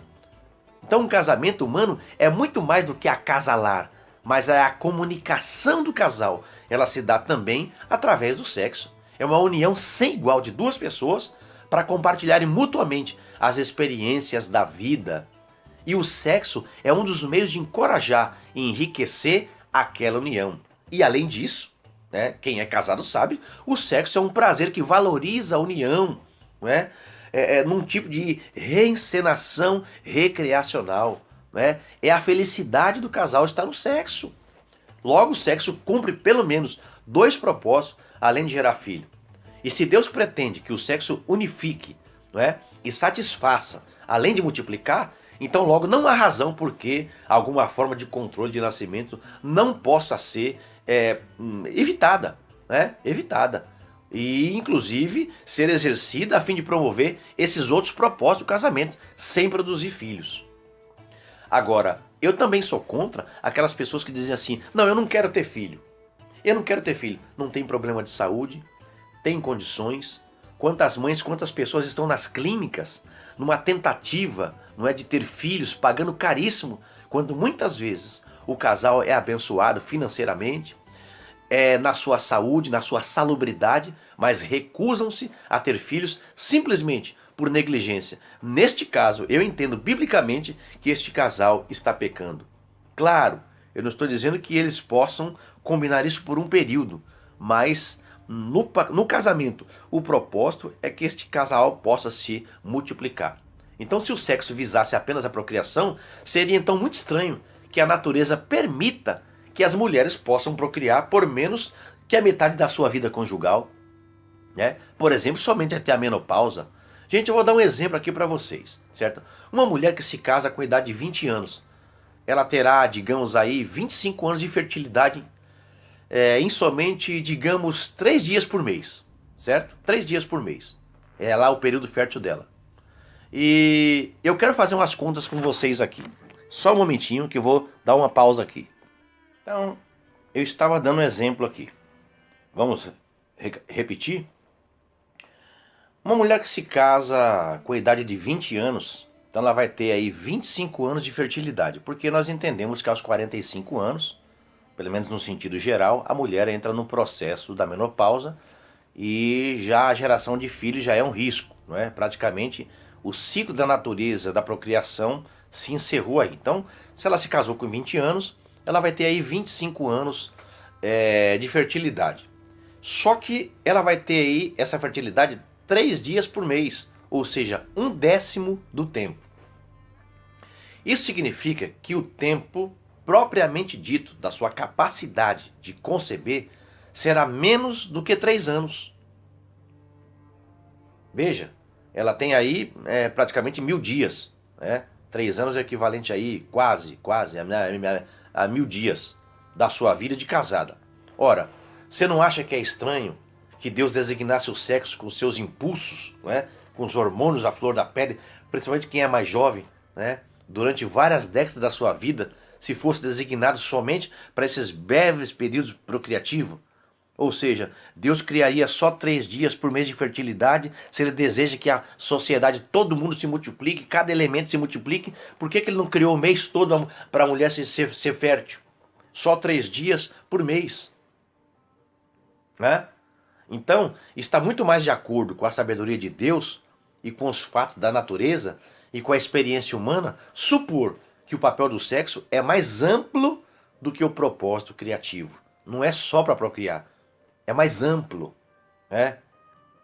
A: Então um casamento humano é muito mais do que acasalar, mas é a comunicação do casal. Ela se dá também através do sexo. É uma união sem igual de duas pessoas para compartilharem mutuamente as experiências da vida. E o sexo é um dos meios de encorajar e enriquecer aquela união. E além disso, né, quem é casado sabe, o sexo é um prazer que valoriza a união, né? Num tipo de reencenação recreacional. Né? É a felicidade do casal estar no sexo. Logo, o sexo cumpre pelo menos dois propósitos, além de gerar filho. E se Deus pretende que o sexo unifique, não é, e satisfaça, além de multiplicar, então logo não há razão por que alguma forma de controle de nascimento não possa ser evitada. Né? Evitada. E inclusive ser exercida a fim de promover esses outros propósitos do casamento, sem produzir filhos. Agora, eu também sou contra aquelas pessoas que dizem assim, não, eu não quero ter filho. Eu não quero ter filho. Não tem problema de saúde, tem condições. Quantas mães, quantas pessoas estão nas clínicas, numa tentativa, não é, de ter filhos, pagando caríssimo, quando muitas vezes o casal é abençoado financeiramente, na sua saúde, na sua salubridade, mas recusam-se a ter filhos simplesmente por negligência. Neste caso, eu entendo biblicamente que este casal está pecando. Claro, eu não estou dizendo que eles possam combinar isso por um período, mas no casamento, o propósito é que este casal possa se multiplicar. Então, se o sexo visasse apenas a procriação, seria então muito estranho que a natureza permita que as mulheres possam procriar por menos que a metade da sua vida conjugal, né? Por exemplo, somente até a menopausa. Gente, eu vou dar um exemplo aqui para vocês, certo? Uma mulher que se casa com a idade de 20 anos, ela terá, digamos aí, 25 anos de fertilidade em somente, digamos, 3 dias por mês, certo? 3 dias por mês. É lá o período fértil dela. E eu quero fazer umas contas com vocês aqui. Só um momentinho que eu vou dar uma pausa aqui. Então, eu estava dando um exemplo aqui. Vamos repetir? Uma mulher que se casa com a idade de 20 anos, então ela vai ter aí 25 anos de fertilidade, porque nós entendemos que aos 45 anos, pelo menos no sentido geral, a mulher entra no processo da menopausa e já a geração de filhos já é um risco, não é? Praticamente o ciclo da natureza, da procriação, se encerrou aí. Então, se ela se casou com 20 anos, ela vai ter aí 25 anos de fertilidade. Só que ela vai ter aí essa fertilidade 3 dias por mês, ou seja, 1/10 do tempo. Isso significa que o tempo propriamente dito da sua capacidade de conceber será menos do que 3 anos. Veja, ela tem aí praticamente 1000 dias. Né? 3 anos é equivalente aí quase a 1000 dias da sua vida de casada. Ora, você não acha que é estranho que Deus designasse o sexo com seus impulsos, né? Com os hormônios à flor da pele, principalmente quem é mais jovem, né? Durante várias décadas da sua vida, se fosse designado somente para esses breves períodos procriativos? Ou seja, Deus criaria só 3 dias por mês de fertilidade, se Ele deseja que a sociedade, todo mundo se multiplique, cada elemento se multiplique, por que Ele não criou o mês todo para a mulher ser fértil? Só 3 dias por mês. Né? Então, está muito mais de acordo com a sabedoria de Deus e com os fatos da natureza e com a experiência humana supor que o papel do sexo é mais amplo do que o propósito criativo. Não é só para procriar. É mais amplo. Né?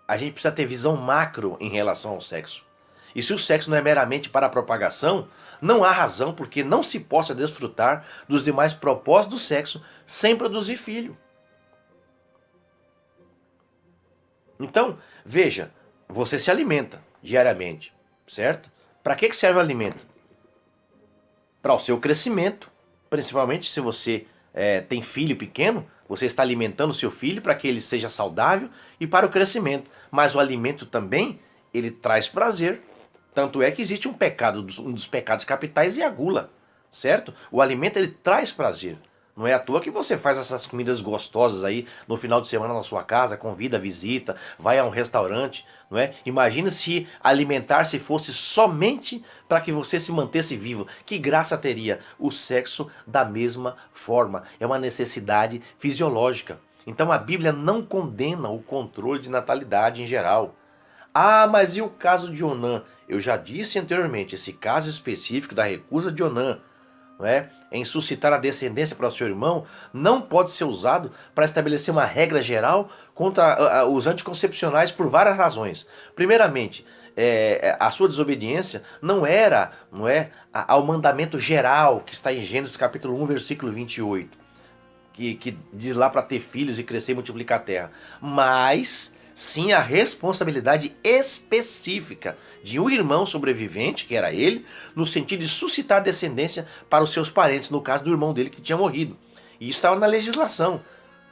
A: A gente precisa ter visão macro em relação ao sexo. E se o sexo não é meramente para a propagação, não há razão por que não se possa desfrutar dos demais propósitos do sexo sem produzir filho. Então, veja, você se alimenta diariamente, certo? Para que serve o alimento? Para o seu crescimento, principalmente se você tem filho pequeno, você está alimentando o seu filho para que ele seja saudável e para o crescimento. Mas o alimento também, ele traz prazer. Tanto é que existe um pecado, um dos pecados capitais é a gula, certo? O alimento, ele traz prazer. Não é à toa que você faz essas comidas gostosas aí no final de semana na sua casa, convida a visita, vai a um restaurante, não é? Imagina se alimentar-se fosse somente para que você se mantesse vivo. Que graça teria o sexo da mesma forma? É uma necessidade fisiológica. Então a Bíblia não condena o controle de natalidade em geral. Ah, mas e o caso de Onã? Eu já disse anteriormente, esse caso específico da recusa de Onã, não é? Em suscitar a descendência para o seu irmão, não pode ser usado para estabelecer uma regra geral contra os anticoncepcionais por várias razões. Primeiramente, a sua desobediência não era, não é, ao mandamento geral que está em Gênesis capítulo 1, versículo 28, que diz lá para ter filhos e crescer e multiplicar a terra, mas sim a responsabilidade específica de um irmão sobrevivente, que era ele, no sentido de suscitar descendência para os seus parentes, no caso do irmão dele que tinha morrido. E isso estava na legislação.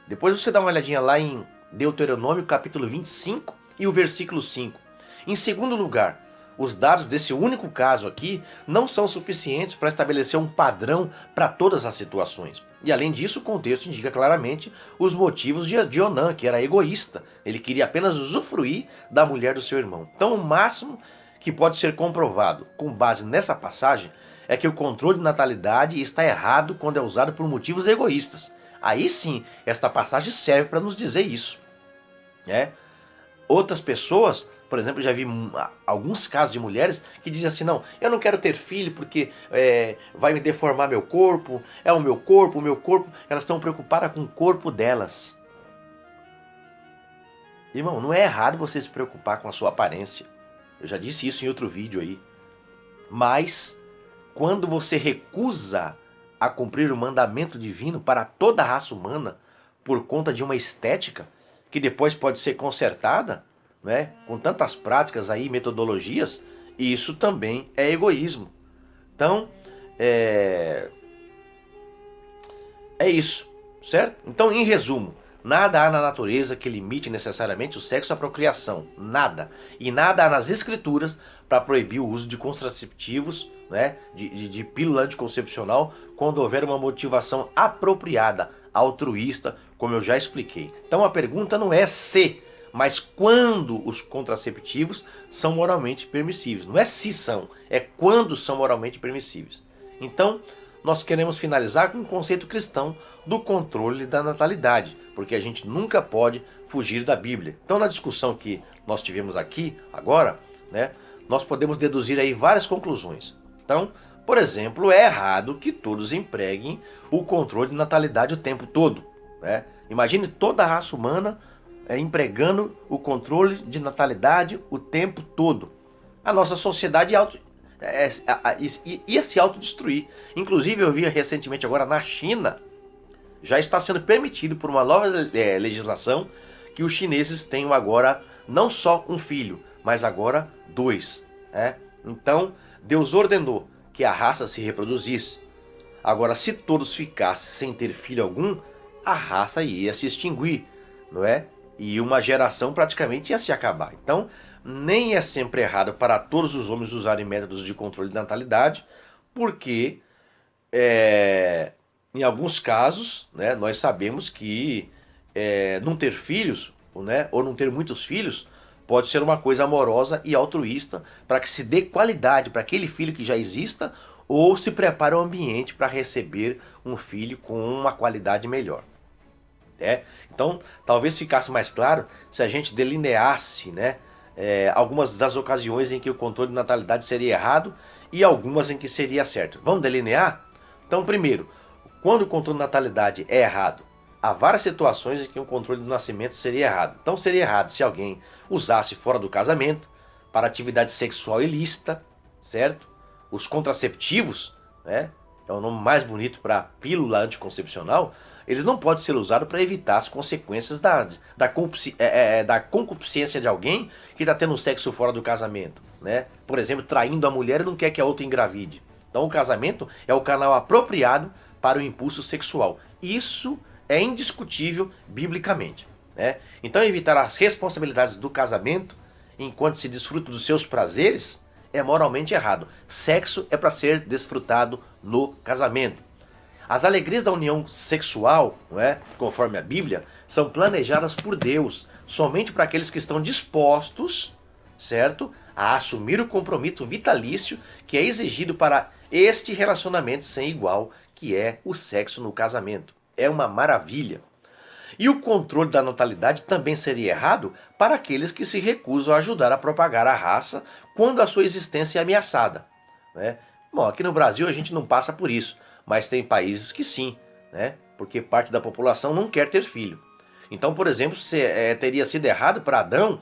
A: Depois você dá uma olhadinha lá em Deuteronômio capítulo 25 e o versículo 5. Em segundo lugar, os dados desse único caso aqui não são suficientes para estabelecer um padrão para todas as situações. E além disso, o contexto indica claramente os motivos de Onã, que era egoísta. Ele queria apenas usufruir da mulher do seu irmão. Então, o máximo que pode ser comprovado com base nessa passagem é que o controle de natalidade está errado quando é usado por motivos egoístas. Aí sim, esta passagem serve para nos dizer isso. Outras pessoas, por exemplo, já vi alguns casos de mulheres que dizem assim, não, eu não quero ter filho porque vai me deformar meu corpo, é o meu corpo. Elas estão preocupadas com o corpo delas. Irmão, não é errado você se preocupar com a sua aparência. Eu já disse isso em outro vídeo aí. Mas, quando você recusa a cumprir o mandamento divino para toda a raça humana por conta de uma estética que depois pode ser consertada, né, com tantas práticas aí, metodologias, isso também é egoísmo. Então, é isso, certo? Então, em resumo, nada há na natureza que limite necessariamente o sexo à procriação, nada. E nada há nas escrituras para proibir o uso de contraceptivos, né, de pílula anticoncepcional, quando houver uma motivação apropriada, altruísta, como eu já expliquei. Então a pergunta não é se, mas quando os contraceptivos são moralmente permissíveis. Não é se são, é quando são moralmente permissíveis. Então, nós queremos finalizar com um conceito cristão do controle da natalidade, porque a gente nunca pode fugir da Bíblia. Então, na discussão que nós tivemos aqui, agora, né, nós podemos deduzir aí várias conclusões. Então, por exemplo, é errado que todos empreguem o controle de natalidade o tempo todo, né? Imagine toda a raça humana empregando o controle de natalidade o tempo todo. A nossa sociedade ia se autodestruir. Inclusive, eu vi recentemente agora na China, já está sendo permitido por uma nova legislação que os chineses tenham agora não só um filho, mas agora 2. Então, Deus ordenou que a raça se reproduzisse. Agora, se todos ficassem sem ter filho algum, a raça ia se extinguir, não é? E uma geração praticamente ia se acabar. Então, nem é sempre errado para todos os homens usarem métodos de controle de natalidade, porque em alguns casos, né, nós sabemos que não ter filhos, né, ou não ter muitos filhos, pode ser uma coisa amorosa e altruísta para que se dê qualidade para aquele filho que já exista, ou se prepare o ambiente para receber um filho com uma qualidade melhor. Então, talvez ficasse mais claro se a gente delineasse, né, algumas das ocasiões em que o controle de natalidade seria errado e algumas em que seria certo. Vamos delinear? Então, primeiro, quando o controle de natalidade é errado, há várias situações em que o controle do nascimento seria errado. Então, seria errado se alguém usasse fora do casamento para atividade sexual ilícita, certo? Os contraceptivos, né, é o nome mais bonito para pílula anticoncepcional, eles não podem ser usados para evitar as consequências da concupiscência de alguém que está tendo sexo fora do casamento, né? Por exemplo, traindo a mulher e não quer que a outra engravide. Então o casamento é o canal apropriado para o impulso sexual. Isso é indiscutível biblicamente, né? Então evitar as responsabilidades do casamento enquanto se desfruta dos seus prazeres é moralmente errado. Sexo é para ser desfrutado no casamento. As alegrias da união sexual, não é? Conforme a Bíblia, são planejadas por Deus somente para aqueles que estão dispostos, certo? A assumir o compromisso vitalício que é exigido para este relacionamento sem igual, que é o sexo no casamento. É uma maravilha. E o controle da natalidade também seria errado para aqueles que se recusam a ajudar a propagar a raça quando a sua existência é ameaçada, né? Bom, aqui no Brasil a gente não passa por isso, mas tem países que sim, né? Porque parte da população não quer ter filho. Então, por exemplo, teria sido errado para Adão,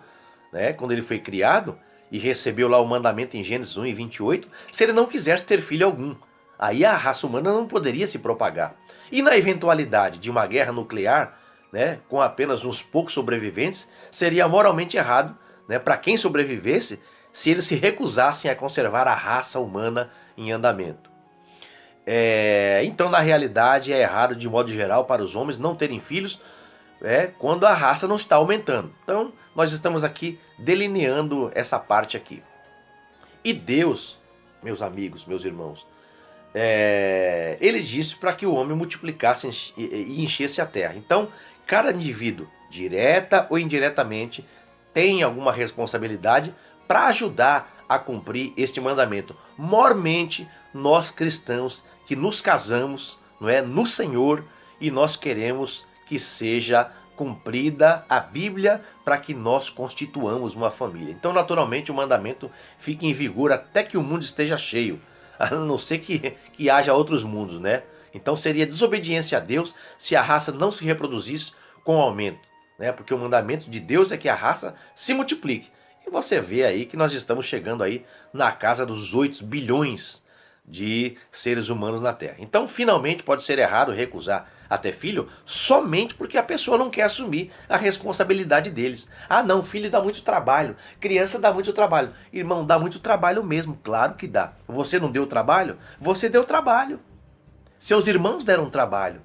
A: né, quando ele foi criado e recebeu lá o mandamento em Gênesis 1 e 28, se ele não quisesse ter filho algum. Aí a raça humana não poderia se propagar. E na eventualidade de uma guerra nuclear, né, com apenas uns poucos sobreviventes, seria moralmente errado, né, para quem sobrevivesse, se eles se recusassem a conservar a raça humana em andamento. Então, na realidade, é errado de modo geral para os homens não terem filhos quando a raça não está aumentando. Então, nós estamos aqui delineando essa parte aqui. E Deus, meus amigos, meus irmãos, ele disse para que o homem multiplicasse e enchesse a terra. Então, cada indivíduo, direta ou indiretamente, tem alguma responsabilidade para ajudar a cumprir este mandamento. Mormente, nós cristãos que nos casamos, não é, no Senhor, e nós queremos que seja cumprida a Bíblia para que nós constituamos uma família. Então, naturalmente, o mandamento fica em vigor até que o mundo esteja cheio, a não ser que haja outros mundos, né? Então, seria desobediência a Deus se a raça não se reproduzisse com aumento, né? Porque o mandamento de Deus é que a raça se multiplique. E você vê aí que nós estamos chegando aí na casa dos 8 bilhões de seres humanos na Terra. Então, finalmente, pode ser errado recusar a ter filho somente porque a pessoa não quer assumir a responsabilidade deles. Ah, não, filho dá muito trabalho, criança dá muito trabalho. Irmão, dá muito trabalho mesmo, claro que dá. Você não deu trabalho? Você deu trabalho. Seus irmãos deram trabalho,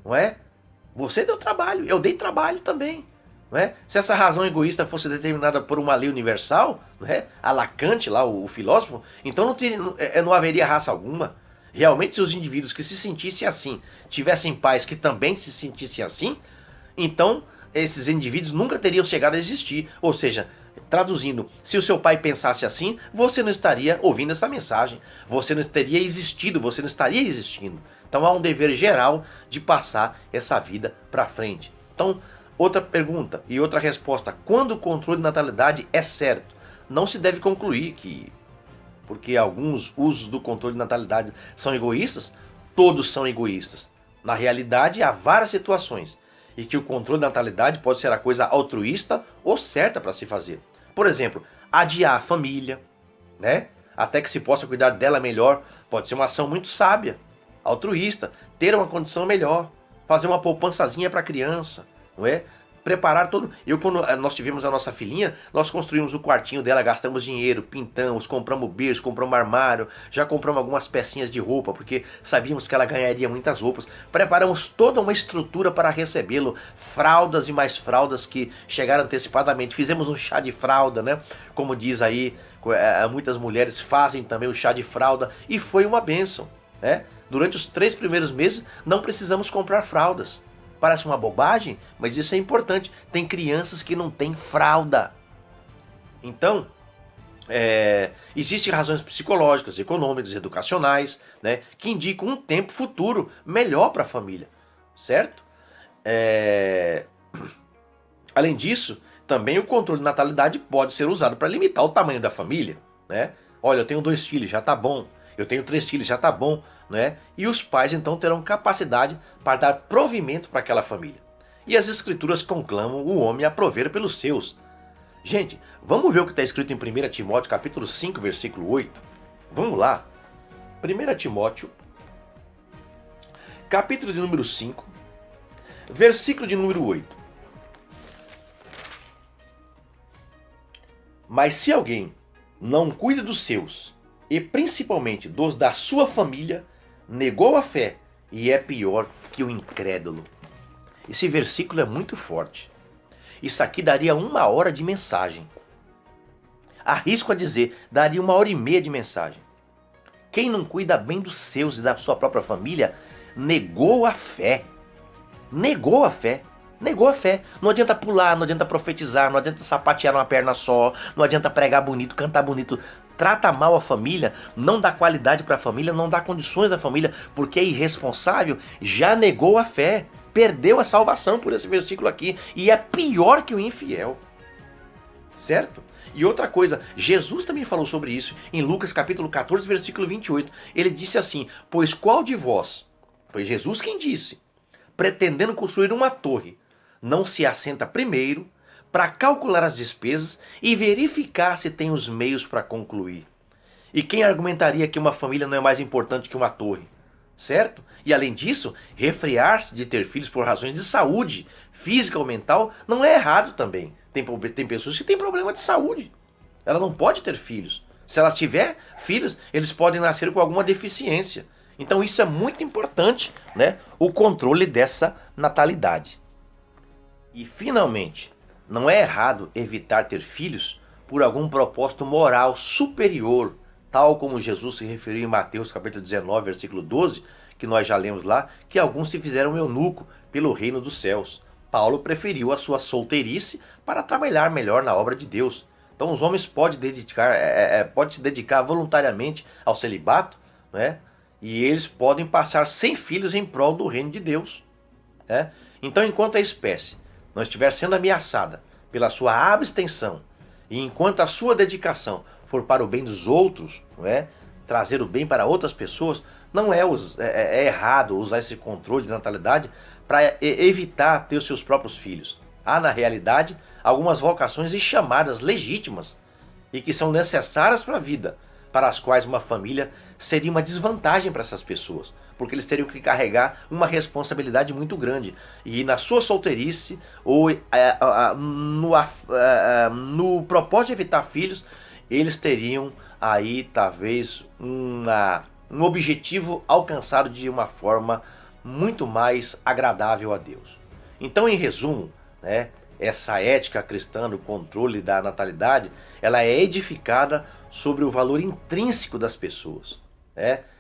A: não é? Você deu trabalho, eu dei trabalho também. Não é? Se essa razão egoísta fosse determinada por uma lei universal, não é? A Lacante, lá, o filósofo, então não haveria raça alguma. Realmente, se os indivíduos que se sentissem assim tivessem pais que também se sentissem assim, então esses indivíduos nunca teriam chegado a existir. Ou seja, traduzindo, se o seu pai pensasse assim, você não estaria ouvindo essa mensagem, você não teria existido, você não estaria existindo. Então há um dever geral de passar essa vida para frente. Então, outra pergunta e outra resposta: quando o controle de natalidade é certo? Não se deve concluir que, porque alguns usos do controle de natalidade são egoístas, todos são egoístas. Na realidade, há várias situações e que o controle de natalidade pode ser a coisa altruísta ou certa para se fazer. Por exemplo, adiar a família, né? Até que se possa cuidar dela melhor, pode ser uma ação muito sábia, altruísta, ter uma condição melhor, fazer uma poupançazinha para a criança, não é? Preparar todo... Quando nós tivemos a nossa filhinha, nós construímos o quartinho dela, gastamos dinheiro, pintamos, compramos berço, compramos armário, já compramos algumas pecinhas de roupa, porque sabíamos que ela ganharia muitas roupas. Preparamos toda uma estrutura para recebê-lo, fraldas e mais fraldas que chegaram antecipadamente. Fizemos um chá de fralda, né? Como diz aí, muitas mulheres fazem também o chá de fralda, e foi uma bênção, né? Durante os 3 primeiros meses, não precisamos comprar fraldas. Parece uma bobagem, mas isso é importante. Tem crianças que não têm fralda. Então, existem razões psicológicas, econômicas, educacionais, né, que indicam um tempo futuro melhor para a família, certo? Além disso, também o controle de natalidade pode ser usado para limitar o tamanho da família, né? Olha, eu tenho 2 filhos, já tá bom. Eu tenho 3 filhos, já tá bom, né? E os pais então terão capacidade para dar provimento para aquela família. E as escrituras conclamam o homem a prover pelos seus. Gente, vamos ver o que está escrito em 1 Timóteo capítulo 5, versículo 8. Vamos lá. 1 Timóteo, capítulo de número 5, versículo de número 8. Mas se alguém não cuida dos seus, e principalmente dos da sua família, negou a fé e é pior que o incrédulo. Esse versículo é muito forte. Isso aqui daria 1 hora de mensagem. Arrisco a dizer, daria 1h30 de mensagem. Quem não cuida bem dos seus e da sua própria família, negou a fé. Negou a fé. Negou a fé. Não adianta pular, não adianta profetizar, não adianta sapatear numa perna só, não adianta pregar bonito, cantar bonito. Trata mal a família, não dá qualidade para a família, não dá condições à família, porque é irresponsável, já negou a fé, perdeu a salvação por esse versículo aqui, e é pior que o infiel. Certo? E outra coisa, Jesus também falou sobre isso em Lucas capítulo 14, versículo 28. Ele disse assim: pois qual de vós, foi Jesus quem disse, pretendendo construir uma torre, não se assenta primeiro para calcular as despesas e verificar se tem os meios para concluir? E quem argumentaria que uma família não é mais importante que uma torre? Certo? E além disso, refrear-se de ter filhos por razões de saúde, física ou mental, não é errado também. Tem pessoas que têm problema de saúde. Ela não pode ter filhos. Se ela tiver filhos, eles podem nascer com alguma deficiência. Então isso é muito importante, né? O controle dessa natalidade. E finalmente, não é errado evitar ter filhos por algum propósito moral superior, tal como Jesus se referiu em Mateus capítulo 19, versículo 12, que nós já lemos lá, que alguns se fizeram eunuco pelo reino dos céus. Paulo preferiu a sua solteirice para trabalhar melhor na obra de Deus. Então os homens podem se dedicar voluntariamente ao celibato, né? E eles podem passar sem filhos em prol do reino de Deus. Né? Então, enquanto a espécie não estiver sendo ameaçada pela sua abstenção, e enquanto a sua dedicação for para o bem dos outros, não é? Trazer o bem para outras pessoas, não é errado usar esse controle de natalidade para evitar ter os seus próprios filhos. Há, na realidade, algumas vocações e chamadas legítimas e que são necessárias para a vida, para as quais uma família seria uma desvantagem para essas pessoas, porque eles teriam que carregar uma responsabilidade muito grande. E na sua solteirice, ou no propósito de evitar filhos, eles teriam aí talvez um objetivo alcançado de uma forma muito mais agradável a Deus. Então, em resumo, né, essa ética cristã do controle da natalidade, ela é edificada sobre o valor intrínseco das pessoas.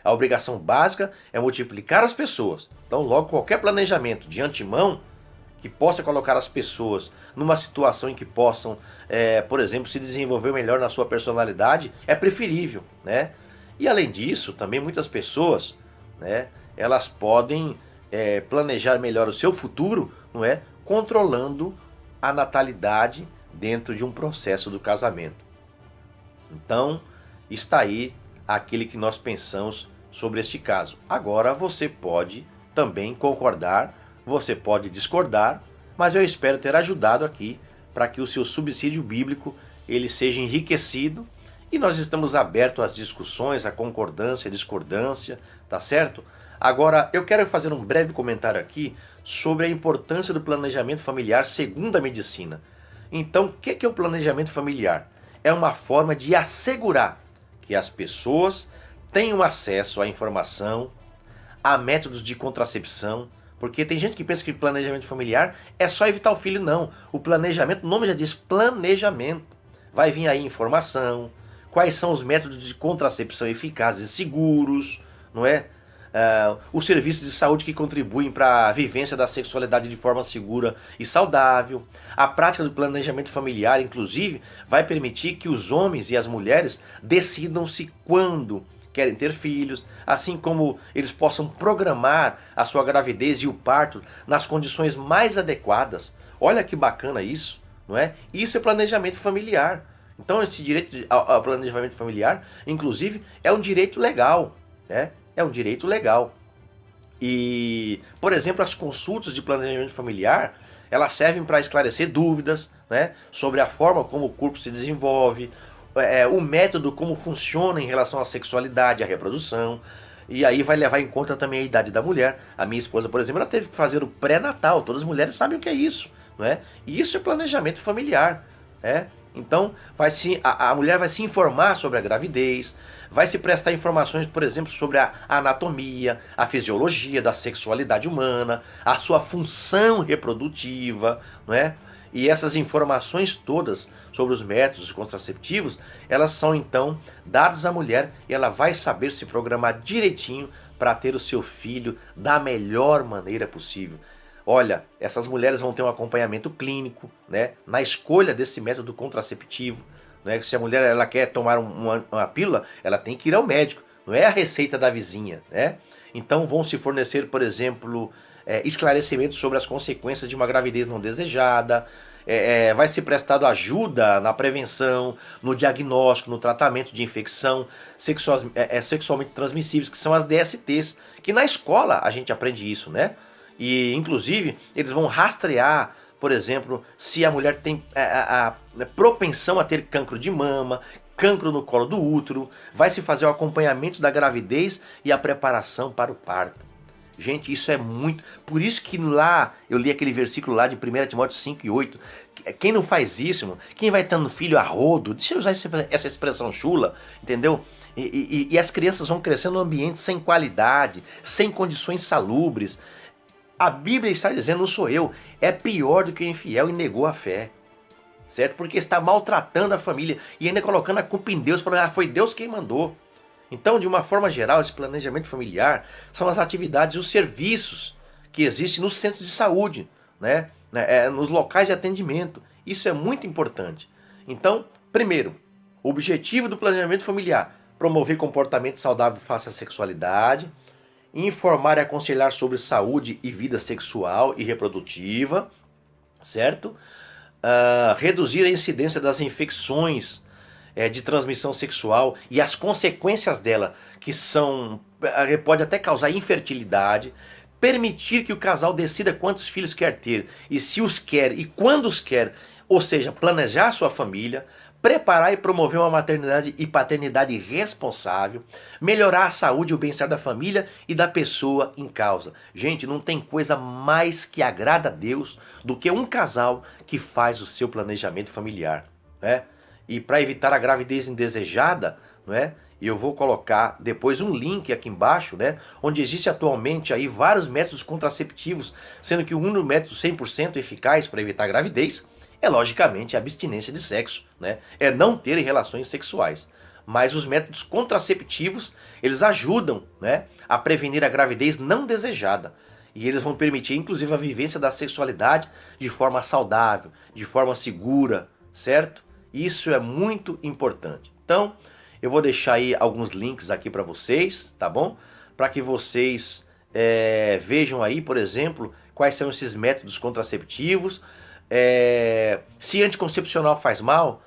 A: A obrigação básica é multiplicar as pessoas. Então, logo, qualquer planejamento de antemão que possa colocar as pessoas numa situação em que possam, por exemplo, se desenvolver melhor na sua personalidade, é preferível. Né? E além disso, também muitas pessoas, né, elas podem planejar melhor o seu futuro, não é, controlando a natalidade dentro de um processo do casamento. Então, está aí aquele que nós pensamos sobre este caso. Agora você pode também concordar, você pode discordar, mas eu espero ter ajudado aqui para que o seu subsídio bíblico ele seja enriquecido, e nós estamos abertos às discussões, à concordância, à discordância, tá certo? Agora, eu quero fazer um breve comentário aqui sobre a importância do planejamento familiar segundo a medicina. Então, o que é o planejamento familiar? É uma forma de assegurar que as pessoas tenham acesso à informação, a métodos de contracepção, porque tem gente que pensa que planejamento familiar é só evitar o filho. Não. O planejamento, o nome já diz planejamento. Vai vir aí informação, quais são os métodos de contracepção eficazes e seguros, não é? Os serviços de saúde que contribuem para a vivência da sexualidade de forma segura e saudável. A prática do planejamento familiar, inclusive, vai permitir que os homens e as mulheres decidam-se quando querem ter filhos, assim como eles possam programar a sua gravidez e o parto nas condições mais adequadas. Olha que bacana isso, não é? Isso é planejamento familiar. Então esse direito ao planejamento familiar, inclusive, é um direito legal, né? É um direito legal. E, por exemplo, as consultas de planejamento familiar, elas servem para esclarecer dúvidas, né, sobre a forma como o corpo se desenvolve, o método como funciona em relação à sexualidade, à reprodução. E aí vai levar em conta também a idade da mulher. A minha esposa, por exemplo, ela teve que fazer o pré-natal. Todas as mulheres sabem o que é isso, não é? E isso é planejamento familiar, né? Então, a mulher vai se informar sobre a gravidez, vai se prestar informações, por exemplo, sobre a anatomia, a fisiologia da sexualidade humana, a sua função reprodutiva, não é? E essas informações todas sobre os métodos contraceptivos, elas são então dadas à mulher e ela vai saber se programar direitinho para ter o seu filho da melhor maneira possível. Olha, essas mulheres vão ter um acompanhamento clínico, né, na escolha desse método contraceptivo. Né? Se a mulher ela quer tomar uma pílula, ela tem que ir ao médico, não é a receita da vizinha. Né? Então vão se fornecer, por exemplo, esclarecimentos sobre as consequências de uma gravidez não desejada, vai ser prestado ajuda na prevenção, no diagnóstico, no tratamento de infecção sexualmente transmissíveis, que são as DSTs, que na escola a gente aprende isso, né? E inclusive eles vão rastrear, por exemplo, se a mulher tem a propensão a ter cancro de mama, cancro no colo do útero, vai se fazer o acompanhamento da gravidez e a preparação para o parto. Gente, isso é muito... Por isso que lá, eu li aquele versículo lá de 1 Timóteo 5 e 8. Quem não faz isso, quem vai tendo filho a rodo, deixa eu usar essa expressão chula, entendeu? E as crianças vão crescendo num ambiente sem qualidade, sem condições salubres. A Bíblia está dizendo, não sou eu, é pior do que o infiel e negou a fé. Certo? Porque está maltratando a família e ainda colocando a culpa em Deus, falando, foi Deus quem mandou. Então, de uma forma geral, esse planejamento familiar são as atividades e os serviços que existem nos centros de saúde, né? Nos locais de atendimento. Isso é muito importante. Então, primeiro, o objetivo do planejamento familiar, promover comportamento saudável face à sexualidade, informar e aconselhar sobre saúde e vida sexual e reprodutiva, certo? Reduzir a incidência das infecções de transmissão sexual e as consequências dela, que pode até causar infertilidade, permitir que o casal decida quantos filhos quer ter e se os quer e quando os quer, ou seja, planejar a sua família, preparar e promover uma maternidade e paternidade responsável, melhorar a saúde e o bem-estar da família e da pessoa em causa. Gente, não tem coisa mais que agrada a Deus do que um casal que faz o seu planejamento familiar, né? E para evitar a gravidez indesejada, não é? Eu vou colocar depois um link aqui embaixo, né? Onde existe atualmente aí vários métodos contraceptivos, sendo que o único método 100% eficaz para evitar a gravidez é logicamente a abstinência de sexo, né? É não ter relações sexuais. Mas os métodos contraceptivos, eles ajudam, né, a prevenir a gravidez não desejada. E eles vão permitir inclusive a vivência da sexualidade de forma saudável, de forma segura, certo? Isso é muito importante. Então, eu vou deixar aí alguns links aqui para vocês, tá bom? Para que vocês vejam aí, por exemplo, quais são esses métodos contraceptivos. Se anticoncepcional faz mal,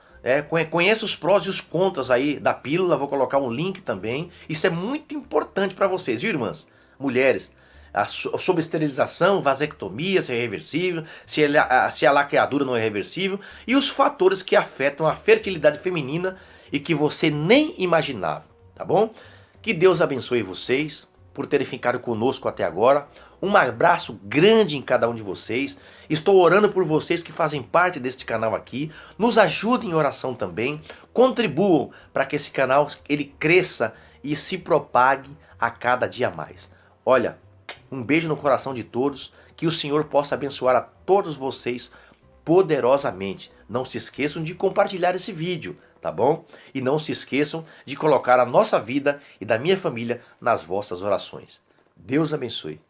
A: conheça os prós e os contras aí da pílula, vou colocar um link também. Isso é muito importante para vocês, viu, irmãs? Mulheres. Sobre esterilização, vasectomia, se é reversível, se a laqueadura não é reversível, e os fatores que afetam a fertilidade feminina e que você nem imaginava, tá bom? Que Deus abençoe vocês por terem ficado conosco até agora. Um abraço grande em cada um de vocês. Estou orando por vocês que fazem parte deste canal aqui. Nos ajudem em oração também. Contribuam para que esse canal ele cresça e se propague a cada dia mais. Olha, um beijo no coração de todos, que o Senhor possa abençoar a todos vocês poderosamente. Não se esqueçam de compartilhar esse vídeo, tá bom? E não se esqueçam de colocar a nossa vida e da minha família nas vossas orações. Deus abençoe.